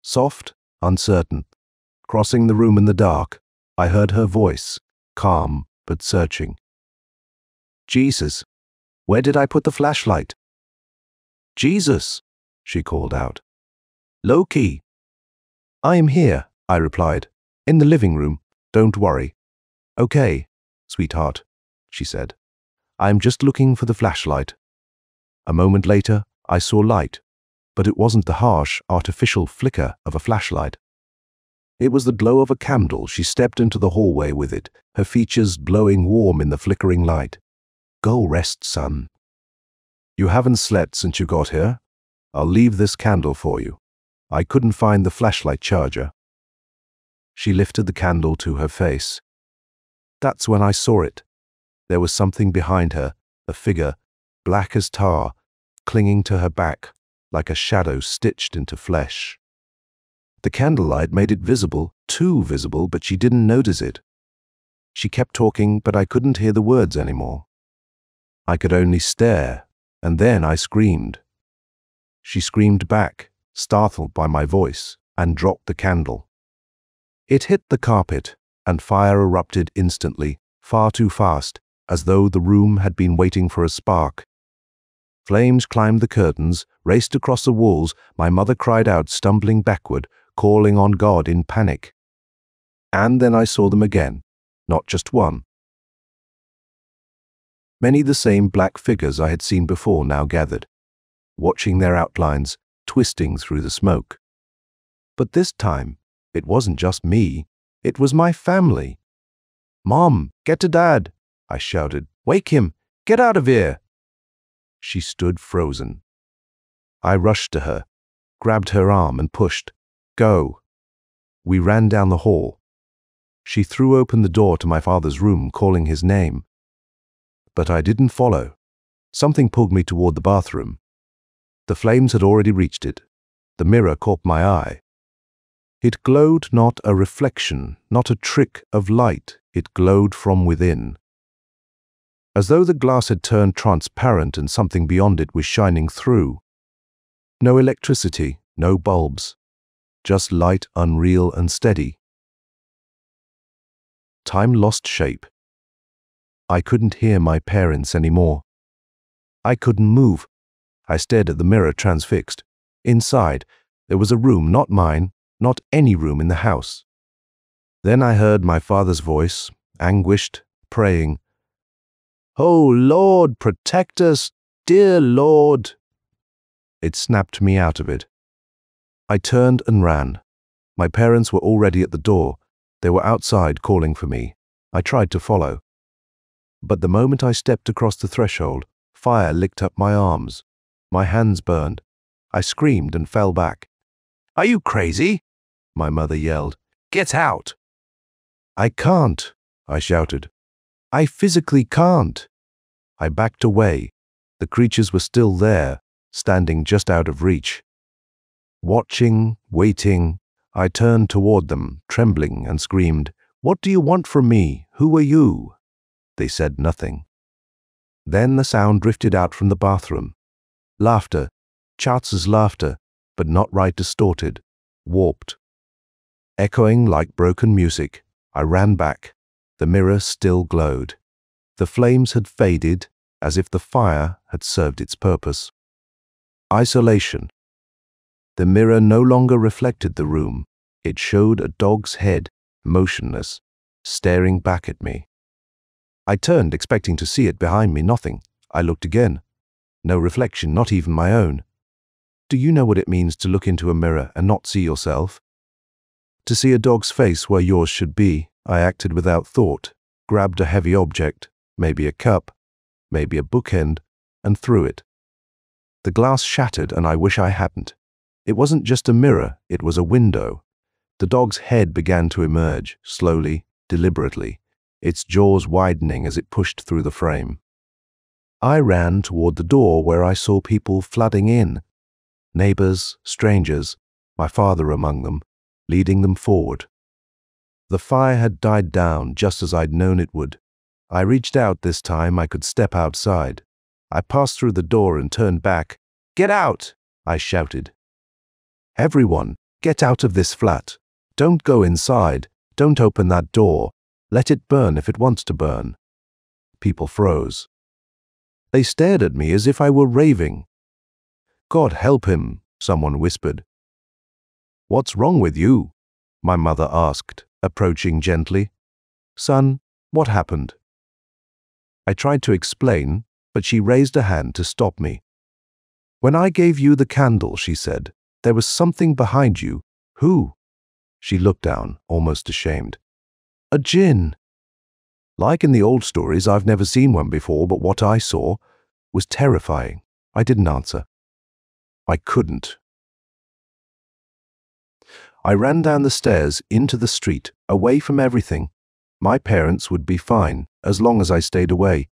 soft, uncertain. Crossing the room in the dark, I heard her voice, calm but searching. Jesus, where did I put the flashlight? Jesus, she called out. Loki. I am here, I replied, in the living room. Don't worry. Okay, sweetheart, she said. I am just looking for the flashlight. A moment later, I saw light, but it wasn't the harsh, artificial flicker of a flashlight. It was the glow of a candle. She stepped into the hallway with it, her features glowing warm in the flickering light. Go rest, son. You haven't slept since you got here. I'll leave this candle for you. I couldn't find the flashlight charger. She lifted the candle to her face. That's when I saw it. There was something behind her, a figure, black as tar, clinging to her back, like a shadow stitched into flesh. The candlelight made it visible, too visible, but she didn't notice it. She kept talking, but I couldn't hear the words anymore. I could only stare, and then I screamed. She screamed back, startled by my voice, and dropped the candle. It hit the carpet, and fire erupted instantly, far too fast, as though the room had been waiting for a spark. Flames climbed the curtains, raced across the walls. My mother cried out, stumbling backward, calling on God in panic. And then I saw them again, not just one. Many the same black figures I had seen before now gathered, watching their outlines, twisting through the smoke. But this time, it wasn't just me, it was my family. Mom, get to Dad, I shouted. Wake him, get out of here. She stood frozen. I rushed to her, grabbed her arm and pushed. Go. We ran down the hall. She threw open the door to my father's room, calling his name. But I didn't follow. Something pulled me toward the bathroom. The flames had already reached it. The mirror caught my eye. It glowed, not a reflection, not a trick of light. It glowed from within. As though the glass had turned transparent and something beyond it was shining through. No electricity, no bulbs. Just light, unreal and steady. Time lost shape. I couldn't hear my parents anymore. I couldn't move. I stared at the mirror, transfixed. Inside, there was a room, not mine, not any room in the house. Then I heard my father's voice, anguished, praying. Oh Lord, protect us, dear Lord. It snapped me out of it. I turned and ran. My parents were already at the door. They were outside calling for me. I tried to follow. But the moment I stepped across the threshold, fire licked up my arms. My hands burned. I screamed and fell back. Are you crazy? My mother yelled. Get out! I can't, I shouted. I physically can't. I backed away. The creatures were still there, standing just out of reach. Watching, waiting, I turned toward them, trembling, and screamed, What do you want from me? Who are you? They said nothing. Then the sound drifted out from the bathroom. Laughter, Charles's laughter, but not right, distorted, warped. Echoing like broken music, I ran back. The mirror still glowed. The flames had faded, as if the fire had served its purpose. Isolation, The mirror no longer reflected the room. It showed a dog's head, motionless, staring back at me. I turned, expecting to see it behind me. Nothing. I looked again. No reflection, not even my own. Do you know what it means to look into a mirror and not see yourself? To see a dog's face where yours should be, I acted without thought, grabbed a heavy object, maybe a cup, maybe a bookend, and threw it. The glass shattered, and I wish I hadn't. It wasn't just a mirror, it was a window. The dog's head began to emerge, slowly, deliberately, its jaws widening as it pushed through the frame. I ran toward the door where I saw people flooding in. Neighbors, strangers, my father among them, leading them forward. The fire had died down just as I'd known it would. I reached out this time. I could step outside. I passed through the door and turned back. "Get out!" I shouted. "Everyone, get out of this flat. Don't go inside. Don't open that door. Let it burn if it wants to burn." People froze. They stared at me as if I were raving. "God help him," someone whispered. "What's wrong with you?" my mother asked, approaching gently. "Son, what happened?" I tried to explain, but she raised a hand to stop me. "When I gave you the candle," she said, "there was something behind you." "Who?" She looked down, almost ashamed. "A djinn." Like in the old stories, I've never seen one before, but what I saw was terrifying. I didn't answer. I couldn't. I ran down the stairs into the street, away from everything. My parents would be fine as long as I stayed away.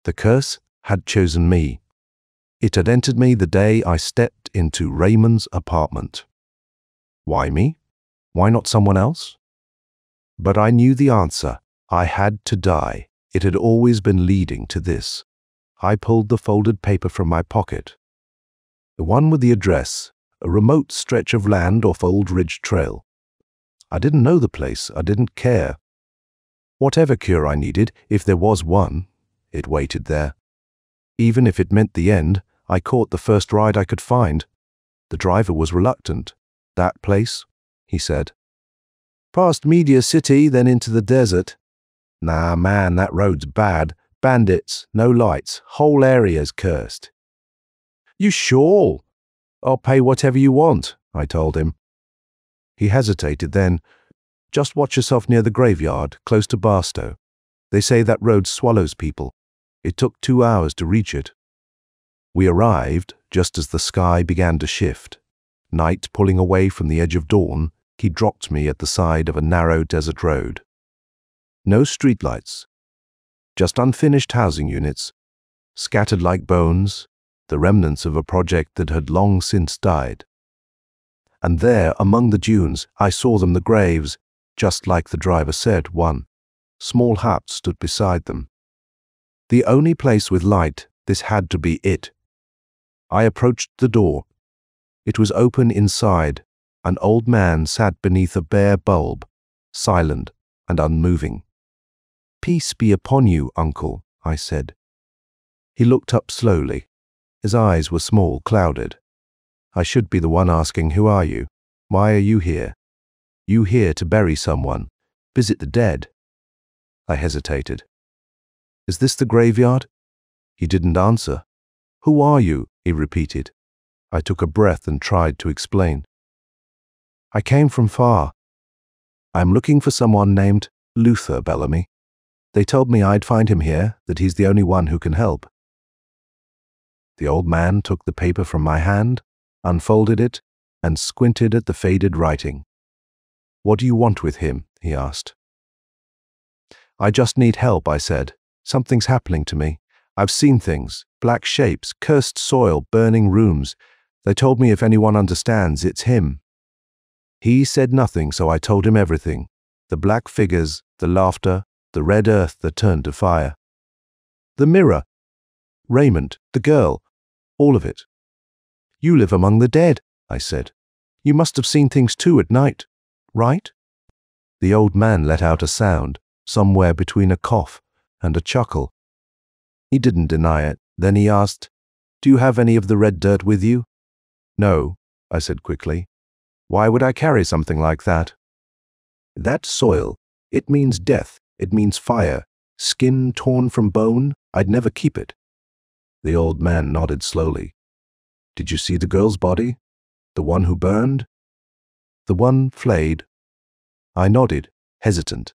The curse had chosen me. It had entered me the day I stepped into Raymond's apartment. Why me? Why not someone else? But I knew the answer. I had to die. It had always been leading to this. I pulled the folded paper from my pocket. The one with the address, a remote stretch of land off Old Ridge Trail. I didn't know the place. I didn't care. Whatever cure I needed, if there was one, it waited there. Even if it meant the end, I caught the first ride I could find. The driver was reluctant. "That place?" he said. "Past Media City, then into the desert." "Nah, man, that road's bad. Bandits, no lights, whole area's cursed." "You sure?" "I'll pay whatever you want," I told him. He hesitated then. "Just watch yourself near the graveyard, close to Barstow. They say that road swallows people. It took 2 hours to reach it." We arrived just as the sky began to shift. Night pulling away from the edge of dawn, he dropped me at the side of a narrow desert road. No streetlights, just unfinished housing units, scattered like bones, the remnants of a project that had long since died. And there, among the dunes, I saw them, the graves, just like the driver said, one. Small hut stood beside them. The only place with light, this had to be it. I approached the door. It was open inside. An old man sat beneath a bare bulb, silent and unmoving. "Peace be upon you, uncle," I said. He looked up slowly. His eyes were small, clouded. I should be the one asking, "Who are you? Why are you here? You here to bury someone, visit the dead?" I hesitated. "Is this the graveyard?" He didn't answer. "Who are you?" he repeated. I took a breath and tried to explain. "I came from far. I'm looking for someone named Luther Bellamy. They told me I'd find him here, that he's the only one who can help." The old man took the paper from my hand, unfolded it, and squinted at the faded writing. "What do you want with him?" he asked. "I just need help," I said. "Something's happening to me. I've seen things, black shapes, cursed soil, burning rooms. They told me if anyone understands, it's him." He said nothing, so I told him everything. The black figures, the laughter, the red earth that turned to fire. The mirror, Raymond, the girl, all of it. "You live among the dead," I said. "You must have seen things too at night, right?" The old man let out a sound, somewhere between a cough and a chuckle. He didn't deny it. Then he asked, "Do you have any of the red dirt with you?" "No." I said quickly. Why would I carry something like that? That soil, it means death, it means fire, skin torn from bone, I'd never keep it. The old man nodded slowly. Did you see the girl's body? The one who burned? The one flayed. I nodded, hesitant.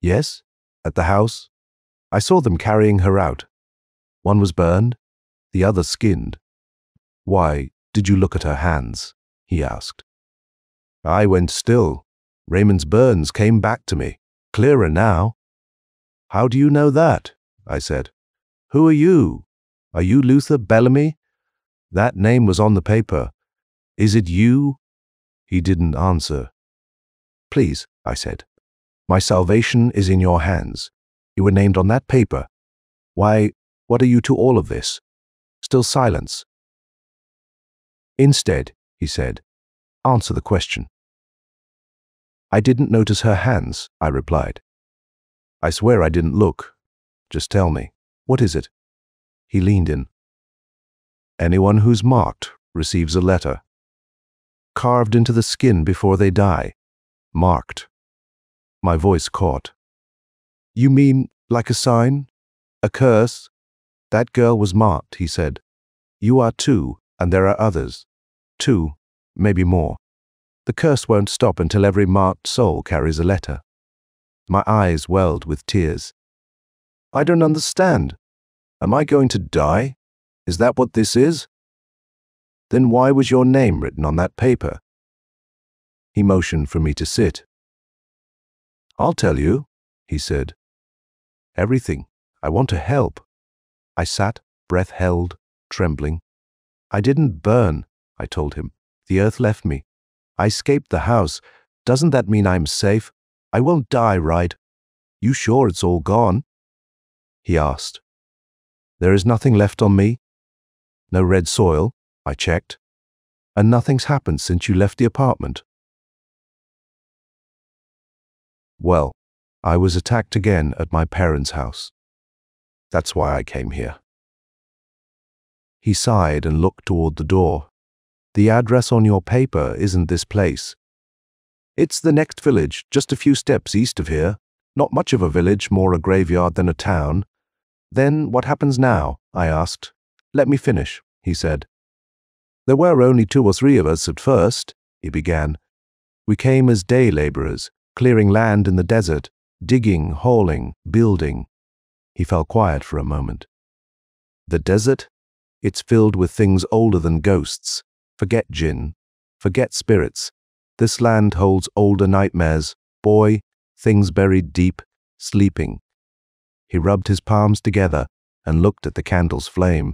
Yes, at the house. I saw them carrying her out. One was burned, the other skinned. Why, did you look at her hands? He asked. I went still. Raymond's burns came back to me, clearer now. How do you know that? I said. Who are you? Are you Luther Bellamy? That name was on the paper. Is it you? He didn't answer. Please, I said. My salvation is in your hands. You were named on that paper. Why, what are you to all of this? Still silence. Instead, he said, answer the question. I didn't notice her hands, I replied. I swear I didn't look. Just tell me, what is it? He leaned in. Anyone who's marked receives a letter. Carved into the skin before they die. Marked. My voice caught. You mean like a sign? A curse? That girl was marked, he said. You are too, and there are others. 2, maybe more. The curse won't stop until every marked soul carries a letter. My eyes welled with tears. I don't understand. Am I going to die? Is that what this is? Then why was your name written on that paper? He motioned for me to sit. I'll tell you, he said. Everything. I want to help. I sat, breath held, trembling. I didn't burn, I told him. The earth left me. I escaped the house. Doesn't that mean I'm safe? I won't die, right? You sure it's all gone? He asked. There is nothing left on me? No red soil, I checked. And nothing's happened since you left the apartment. Well, I was attacked again at my parents' house. That's why I came here. He sighed and looked toward the door. The address on your paper isn't this place. It's the next village, just a few steps east of here. Not much of a village, more a graveyard than a town. Then what happens now? I asked. Let me finish, he said. There were only 2 or 3 of us at first, he began. We came as day laborers, clearing land in the desert, digging, hauling, building. He fell quiet for a moment. The desert? It's filled with things older than ghosts. Forget Djinn. Forget spirits. This land holds older nightmares. Boy, things buried deep, sleeping. He rubbed his palms together and looked at the candle's flame.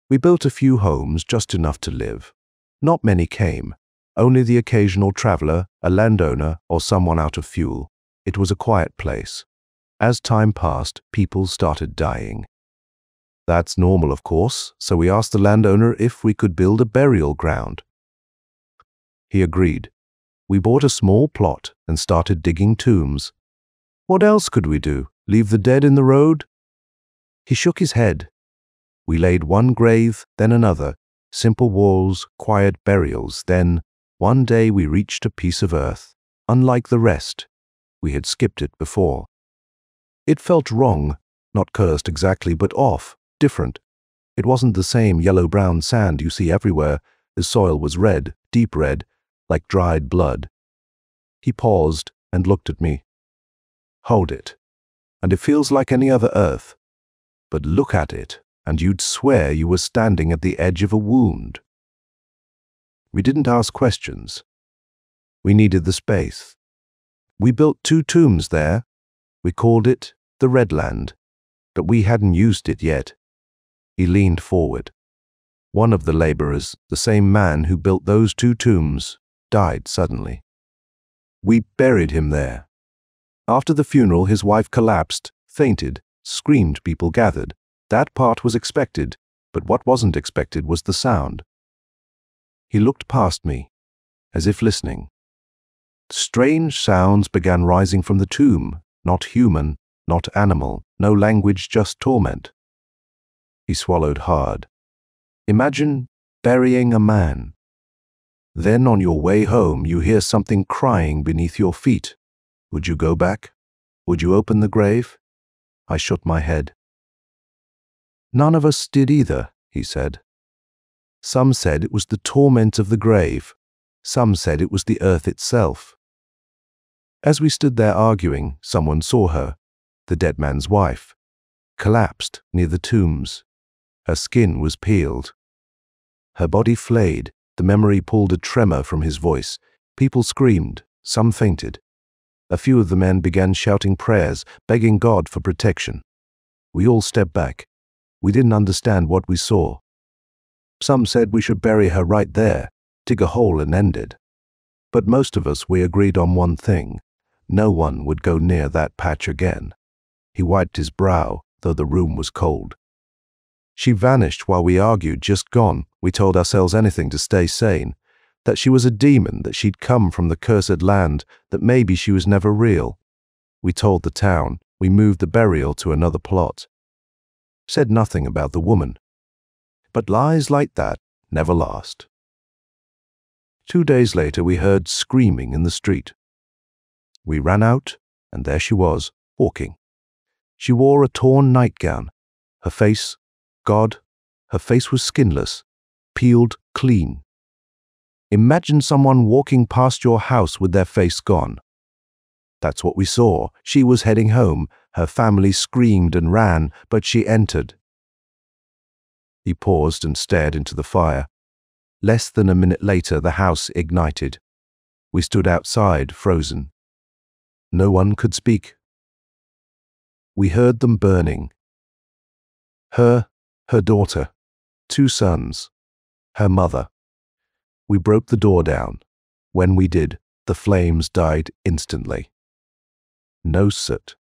We built a few homes, just enough to live. Not many came. Only the occasional traveler, a landowner, or someone out of fuel. It was a quiet place. As time passed, people started dying. That's normal, of course, so we asked the landowner if we could build a burial ground. He agreed. We bought a small plot and started digging tombs. What else could we do? Leave the dead in the road? He shook his head. We laid one grave, then another, simple walls, quiet burials, then, one day we reached a piece of earth, unlike the rest. We had skipped it before. It felt wrong, not cursed exactly, but off, different. It wasn't the same yellow-brown sand you see everywhere. The soil was red, deep red, like dried blood. He paused and looked at me. Hold it. And it feels like any other earth. But look at it, and you'd swear you were standing at the edge of a wound. We didn't ask questions. We needed the space. We built 2 tombs there. We called it the Red Land, but we hadn't used it yet. He leaned forward. One of the laborers, the same man who built those 2 tombs, died suddenly. We buried him there. After the funeral, his wife collapsed, fainted, screamed. People gathered. That part was expected, but what wasn't expected was the sound. He looked past me, as if listening. Strange sounds began rising from the tomb, not human, not animal, no language, just torment. He swallowed hard. Imagine burying a man. Then on your way home, you hear something crying beneath your feet. Would you go back? Would you open the grave? I shook my head. None of us did either, he said. Some said it was the torment of the grave. Some said it was the earth itself. As we stood there arguing, someone saw her, the dead man's wife, collapsed near the tombs. Her skin was peeled. Her body flayed. The memory pulled a tremor from his voice. People screamed. Some fainted. A few of the men began shouting prayers, begging God for protection. We all stepped back. We didn't understand what we saw. Some said we should bury her right there, dig a hole and end it. But most of us, we agreed on one thing. No one would go near that patch again. He wiped his brow, though the room was cold. She vanished while we argued, just gone. We told ourselves anything to stay sane, that she was a demon, that she'd come from the cursed land, that maybe she was never real. We told the town. We moved the burial to another plot. Said nothing about the woman. But lies like that never last. 2 days later, we heard screaming in the street. We ran out, and there she was, walking. She wore a torn nightgown. Her face, God, her face was skinless, peeled clean. Imagine someone walking past your house with their face gone. That's what we saw. She was heading home. Her family screamed and ran, but she entered. He paused and stared into the fire. Less than a minute later, the house ignited. We stood outside, frozen. No one could speak. We heard them burning. Her daughter, 2 sons, her mother. We broke the door down. When we did, the flames died instantly. No soot.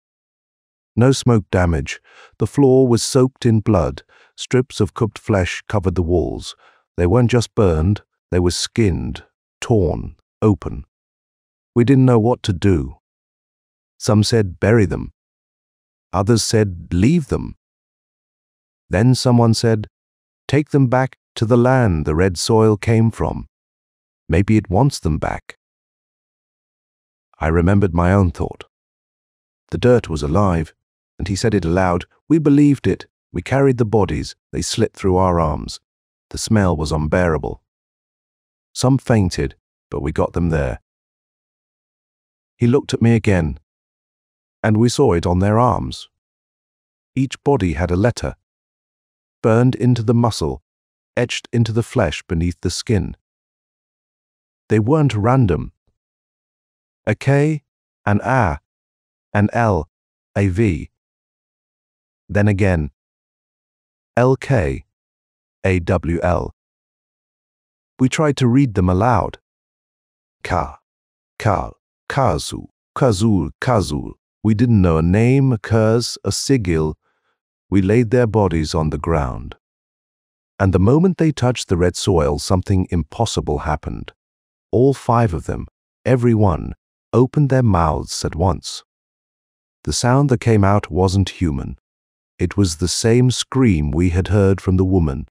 No smoke damage. The floor was soaked in blood. Strips of cooked flesh covered the walls. They weren't just burned, they were skinned, torn, open. We didn't know what to do. Some said bury them. Others said leave them. Then someone said, take them back to the land the red soil came from. Maybe it wants them back. I remembered my own thought. The dirt was alive, and he said it aloud. We believed it. We carried the bodies. They slit through our arms. The smell was unbearable. Some fainted, but we got them there. He looked at me again, and we saw it on their arms. Each body had a letter, burned into the muscle, etched into the flesh beneath the skin. They weren't random. A K, an A, an L, a V. Then again, LK, AWL. We tried to read them aloud. Ka, Kazu, Kazul. We didn't know a name, a curse, a sigil. We laid their bodies on the ground. And the moment they touched the red soil, something impossible happened. All 5 of them, every one, opened their mouths at once. The sound that came out wasn't human. It was the same scream we had heard from the woman,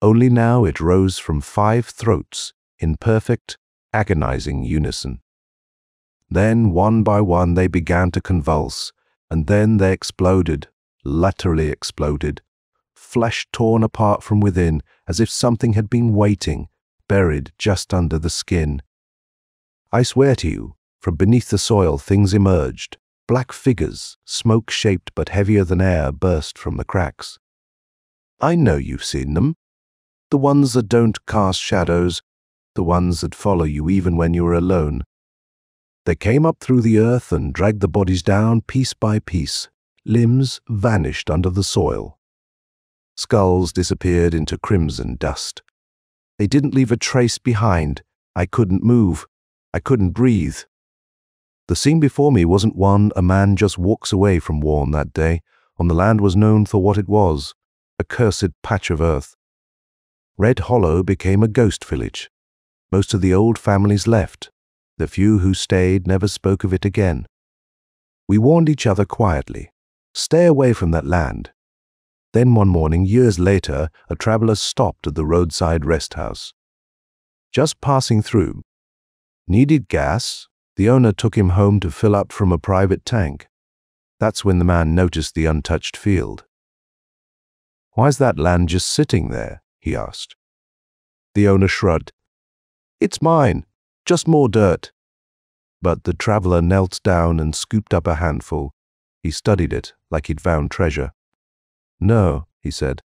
only now it rose from 5 throats in perfect, agonizing unison. Then, one by one, they began to convulse, and then they exploded, laterally exploded, flesh torn apart from within, as if something had been waiting, buried just under the skin. I swear to you, from beneath the soil things emerged. Black figures, smoke-shaped but heavier than air, burst from the cracks. I know you've seen them. The ones that don't cast shadows, the ones that follow you even when you're alone. They came up through the earth and dragged the bodies down piece by piece. Limbs vanished under the soil. Skulls disappeared into crimson dust. They didn't leave a trace behind. I couldn't move. I couldn't breathe. The scene before me wasn't one a man just walks away from warm that day, on the land was known for what it was, a cursed patch of earth. Red Hollow became a ghost village. Most of the old families left. The few who stayed never spoke of it again. We warned each other quietly, stay away from that land. Then one morning, years later, a traveler stopped at the roadside rest house. Just passing through. Needed gas. The owner took him home to fill up from a private tank. That's when the man noticed the untouched field. Why's that land just sitting there? He asked. The owner shrugged. It's mine, just more dirt. But the traveler knelt down and scooped up a handful. He studied it like he'd found treasure. No, he said.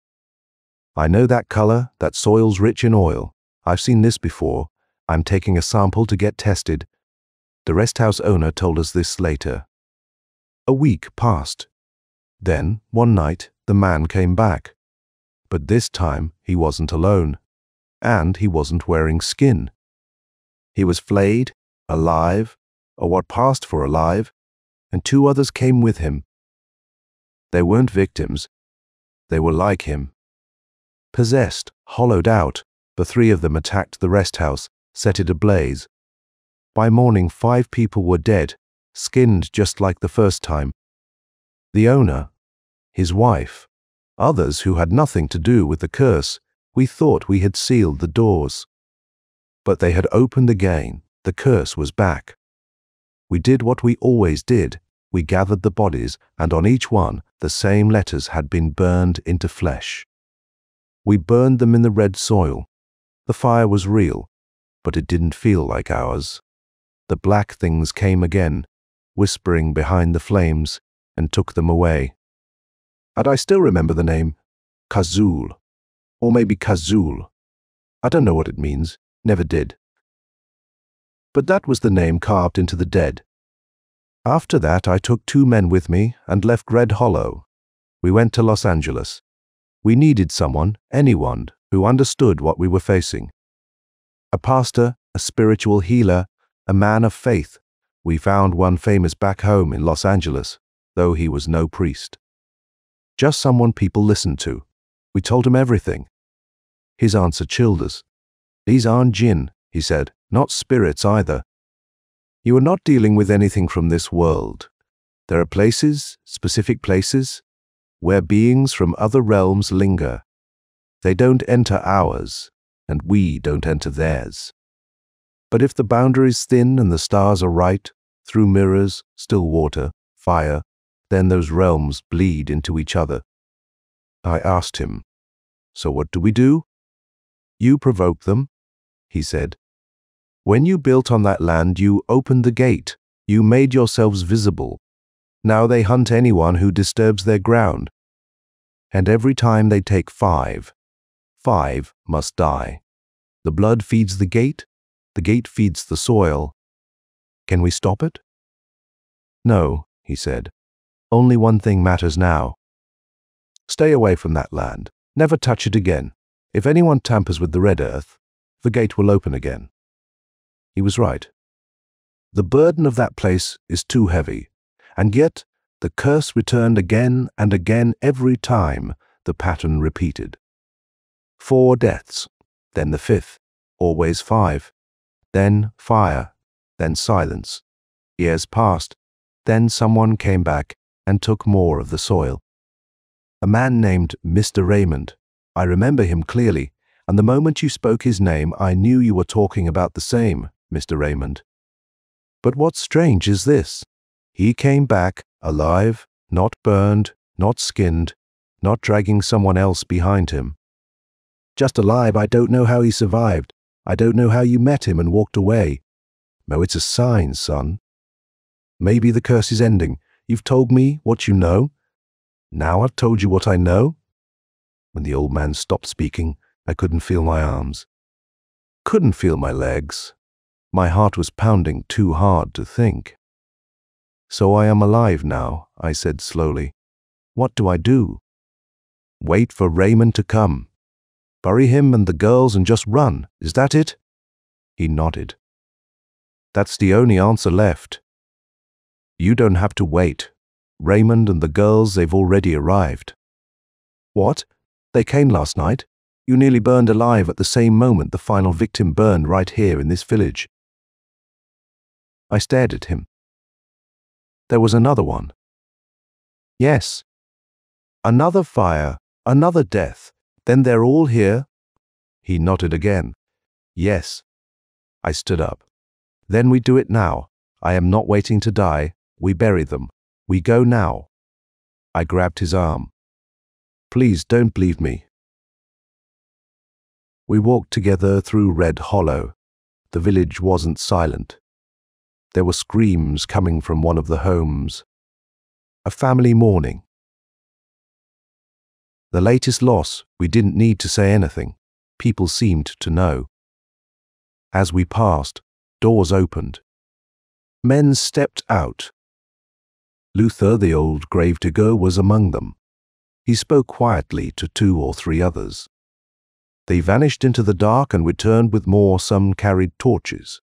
I know that color, that soil's rich in oil. I've seen this before. I'm taking a sample to get tested. The rest house owner told us this later. A week passed. Then, one night, the man came back. But this time, he wasn't alone. And he wasn't wearing skin. He was flayed, alive, or what passed for alive, and 2 others came with him. They weren't victims. They were like him. Possessed, hollowed out, the 3 of them attacked the rest house, set it ablaze. By morning, 5 people were dead, skinned just like the first time. The owner, his wife, others who had nothing to do with the curse. We thought we had sealed the doors. But they had opened again. The curse was back. We did what we always did. We gathered the bodies, and on each one, the same letters had been burned into flesh. We burned them in the red soil. The fire was real, but it didn't feel like ours. The black things came again, whispering behind the flames, and took them away. And I still remember the name, Kazul, or maybe Kazul. I don't know what it means, never did. But that was the name carved into the dead. After that, I took 2 men with me and left Red Hollow. We went to Los Angeles. We needed someone, anyone, who understood what we were facing. A pastor, a spiritual healer, a man of faith. We found one famous back home in Los Angeles, though he was no priest. Just someone people listened to. We told him everything. His answer chilled us. These aren't Djinn, he said, not spirits either. You are not dealing with anything from this world. There are places, specific places, where beings from other realms linger. They don't enter ours, and we don't enter theirs. But if the boundary is thin and the stars are right, through mirrors, still water, fire, then those realms bleed into each other. I asked him, so what do we do? You provoke them, he said. When you built on that land, you opened the gate. You made yourselves visible. Now they hunt anyone who disturbs their ground. And every time they take 5, 5 must die. The blood feeds the gate feeds the soil. Can we stop it? No, he said. Only one thing matters now. Stay away from that land. Never touch it again. If anyone tampers with the red earth, the gate will open again. He was right. The burden of that place is too heavy, and yet the curse returned again and again every time the pattern repeated. 4 deaths, then the 5th, always 5, then fire, then silence. Years passed, then someone came back and took more of the soil. A man named Mr. Raymond. I remember him clearly, and the moment you spoke his name, I knew you were talking about the same Mr. Raymond. But what's strange is this. He came back, alive, not burned, not skinned, not dragging someone else behind him. Just alive. I don't know how he survived. I don't know how you met him and walked away. No, it's a sign, son. Maybe the curse is ending. You've told me what you know. Now I've told you what I know. When the old man stopped speaking, I couldn't feel my arms. Couldn't feel my legs. My heart was pounding too hard to think. So I am alive now, I said slowly. What do I do? Wait for Raymond to come. Bury him and the girls and just run. Is that it? He nodded. That's the only answer left. You don't have to wait. Raymond and the girls, they've already arrived. What? They came last night? You nearly burned alive at the same moment the final victim burned right here in this village. I stared at him. There was another one. Yes. Another fire, another death. Then they're all here? He nodded again. Yes, I stood up. Then we do it now. I am not waiting to die. We bury them. We go now. I grabbed his arm. Please don't leave me. We walked together through Red Hollow. The village wasn't silent. There were screams coming from one of the homes. A family mourning. The latest loss, we didn't need to say anything. People seemed to know. As we passed, doors opened. Men stepped out. Luther, the old gravedigger, was among them. He spoke quietly to 2 or 3 others. They vanished into the dark and returned with more. Some carried torches.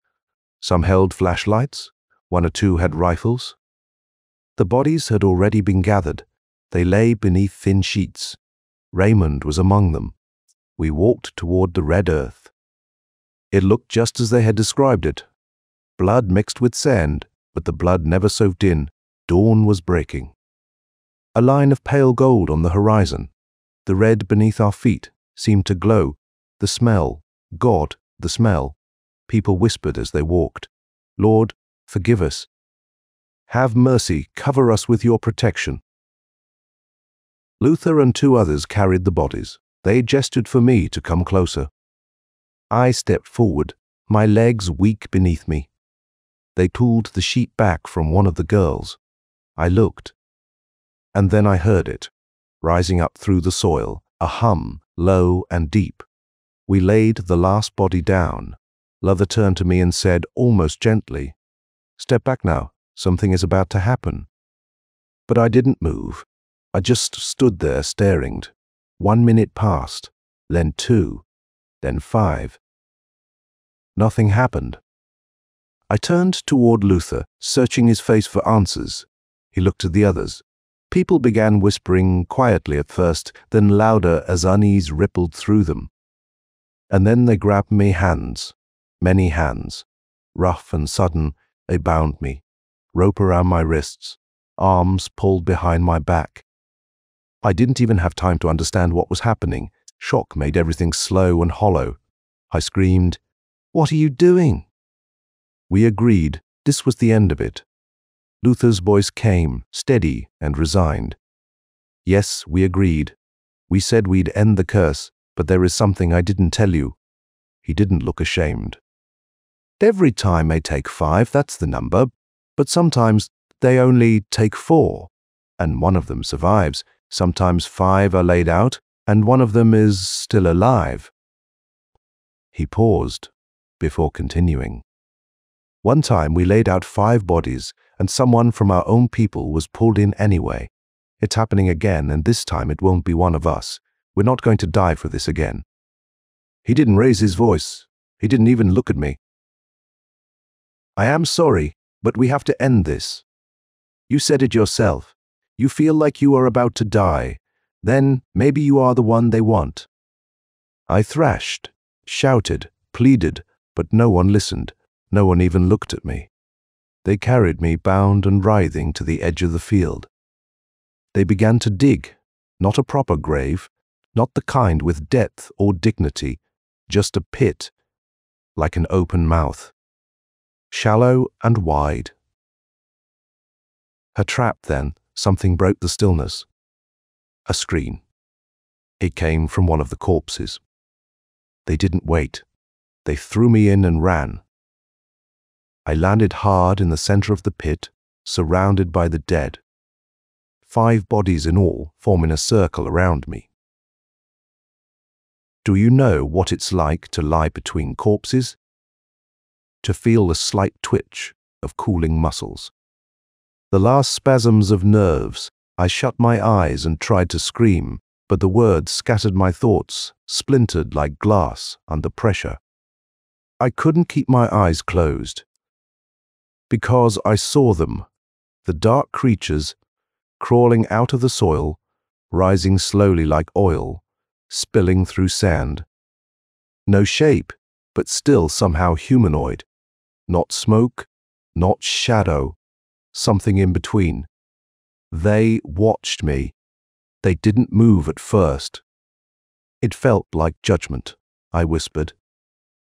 Some held flashlights. 1 or 2 had rifles. The bodies had already been gathered. They lay beneath thin sheets. Raymond was among them. We walked toward the red earth. It looked just as they had described it. Blood mixed with sand, but the blood never soaked in. Dawn was breaking. A line of pale gold on the horizon. The red beneath our feet seemed to glow. The smell, God, the smell. People whispered as they walked, Lord, forgive us. Have mercy, cover us with your protection. Luther and 2 others carried the bodies. They gestured for me to come closer. I stepped forward, my legs weak beneath me. They pulled the sheet back from one of the girls. I looked. And then I heard it, rising up through the soil, a hum, low and deep. We laid the last body down. Luther turned to me and said, almost gently, Step back now, something is about to happen. But I didn't move. I just stood there staring. 1 minute passed, then 2, then 5. Nothing happened. I turned toward Luther, searching his face for answers. He looked at the others. People began whispering quietly at first, then louder as unease rippled through them. And then they grabbed me hands, many hands. Rough and sudden, they bound me, rope around my wrists, arms pulled behind my back. I didn't even have time to understand what was happening. Shock made everything slow and hollow. I screamed, What are you doing? We agreed this was the end of it. Luther's voice came, steady and resigned. Yes, we agreed. We said we'd end the curse, but there is something I didn't tell you. He didn't look ashamed. Every time they take 5, that's the number, but sometimes they only take 4, and one of them survives. Sometimes 5 are laid out, and one of them is still alive. He paused before continuing. One time we laid out 5 bodies, and someone from our own people was pulled in anyway. It's happening again, and this time it won't be one of us. We're not going to die for this again. He didn't raise his voice. He didn't even look at me. I am sorry, but we have to end this. You said it yourself. You feel like you are about to die. Then maybe you are the one they want. I thrashed, shouted, pleaded, but no one listened. No one even looked at me. They carried me bound and writhing to the edge of the field. They began to dig, not a proper grave, not the kind with depth or dignity, just a pit, like an open mouth, shallow and wide. A trap then, something broke the stillness. A scream. It came from one of the corpses. They didn't wait. They threw me in and ran. I landed hard in the center of the pit, surrounded by the dead. 5 bodies in all forming a circle around me. Do you know what it's like to lie between corpses? To feel a slight twitch of cooling muscles. The last spasms of nerves. I shut my eyes and tried to scream, but the words scattered my thoughts, splintered like glass under pressure. I couldn't keep my eyes closed. Because I saw them, the dark creatures, crawling out of the soil, rising slowly like oil, spilling through sand. No shape, but still somehow humanoid. Not smoke, not shadow, something in between. They watched me. They didn't move at first. It felt like judgment. I whispered,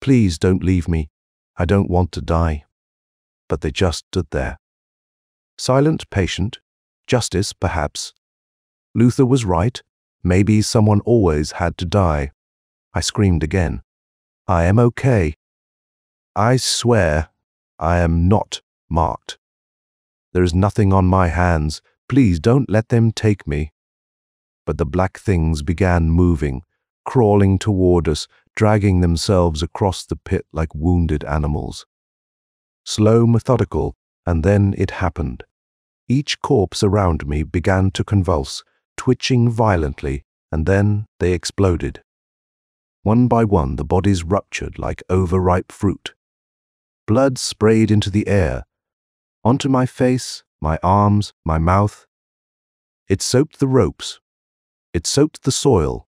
Please don't leave me. I don't want to die. But they just stood there. Silent, patient. Justice, perhaps. Luther was right. Maybe someone always had to die. I screamed again. I am okay. I swear I am not marked. There is nothing on my hands. Please don't let them take me. But the black things began moving, crawling toward us, dragging themselves across the pit like wounded animals. Slow, methodical, and then it happened. Each corpse around me began to convulse, twitching violently, and then they exploded. One by one, the bodies ruptured like overripe fruit. Blood sprayed into the air, onto my face, my arms, my mouth. It soaked the ropes. It soaked the soil.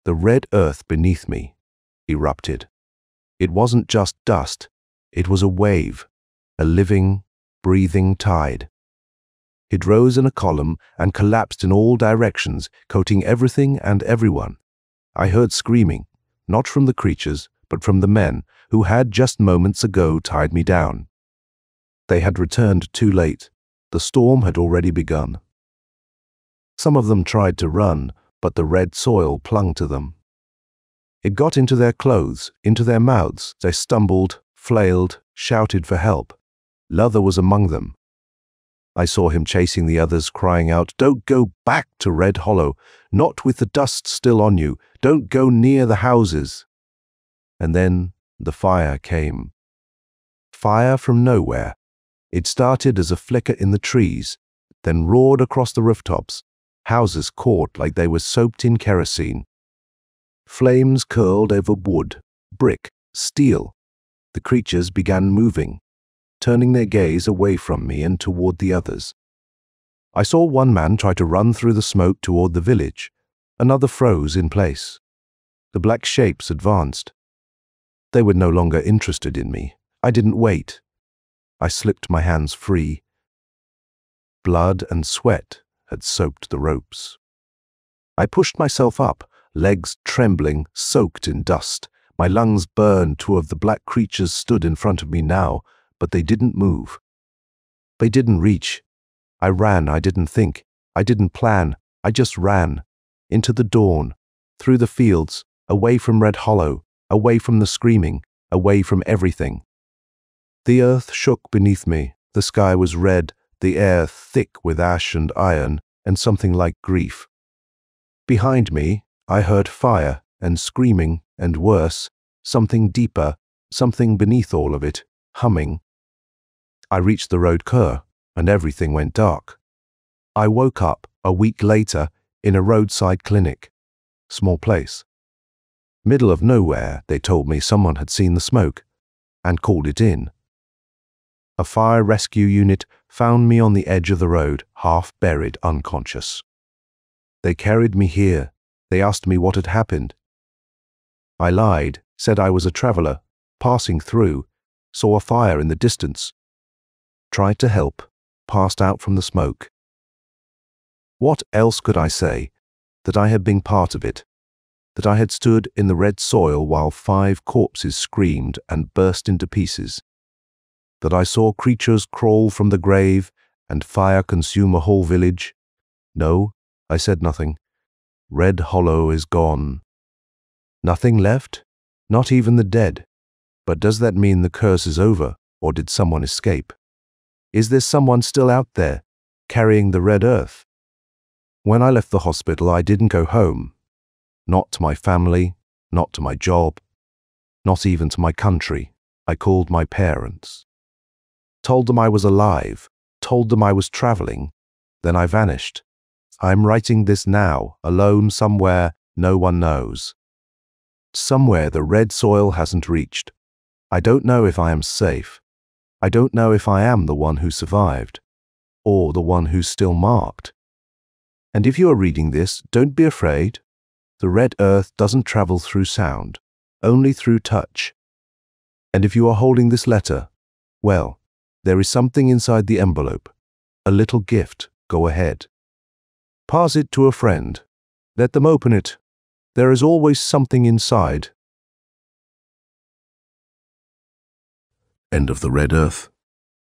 The red earth beneath me erupted. It wasn't just dust. It was a wave, a living, breathing tide. It rose in a column and collapsed in all directions, coating everything and everyone. I heard screaming, not from the creatures, but from the men who had just moments ago tied me down. They had returned too late. The storm had already begun. Some of them tried to run, but the red soil clung to them. It got into their clothes, into their mouths. They stumbled, flailed, shouted for help. Luther was among them. I saw him chasing the others, crying out, "Don't go back to Red Hollow, not with the dust still on you. Don't go near the houses." And then the fire came. Fire from nowhere. It started as a flicker in the trees, then roared across the rooftops. Houses caught like they were soaked in kerosene. Flames curled over wood, brick, steel. The creatures began moving, turning their gaze away from me and toward the others. I saw one man try to run through the smoke toward the village. Another froze in place. The black shapes advanced. They were no longer interested in me. I didn't wait. I slipped my hands free. Blood and sweat had soaked the ropes. I pushed myself up, legs trembling, soaked in dust. My lungs burned. Two of the black creatures stood in front of me now, but they didn't move. They didn't reach. I ran. I didn't think. I didn't plan. I just ran. Into the dawn, through the fields, away from Red Hollow, away from the screaming, away from everything. The earth shook beneath me. The sky was red, the air thick with ash and iron, and something like grief. Behind me, I heard fire and screaming, and worse, something deeper, something beneath all of it, humming. I reached the road curve, and everything went dark. I woke up a week later in a roadside clinic. Small place. Middle of nowhere, they told me someone had seen the smoke and called it in. A fire rescue unit found me on the edge of the road, half buried, unconscious. They carried me here. They asked me what had happened. I lied, said I was a traveler, passing through, saw a fire in the distance. Tried to help, passed out from the smoke. What else could I say? That I had been part of it. That I had stood in the red soil while 5 corpses screamed and burst into pieces. That I saw creatures crawl from the grave and fire consume a whole village. No, I said nothing. Red Hollow is gone. Nothing left? Not even the dead. But does that mean the curse is over, or did someone escape? Is there someone still out there, carrying the red earth? When I left the hospital, I didn't go home. Not to my family, not to my job, not even to my country. I called my parents. Told them I was alive, told them I was traveling. Then I vanished. I'm writing this now, alone somewhere no one knows. Somewhere the red soil hasn't reached. I don't know if I am safe. I don't know if I am the one who survived, or the one who's still marked. And if you are reading this, don't be afraid. The red earth doesn't travel through sound, only through touch. And if you are holding this letter, well, there is something inside the envelope, a little gift. Go ahead. Pass it to a friend. Let them open it. There is always something inside. End of the Red Earth.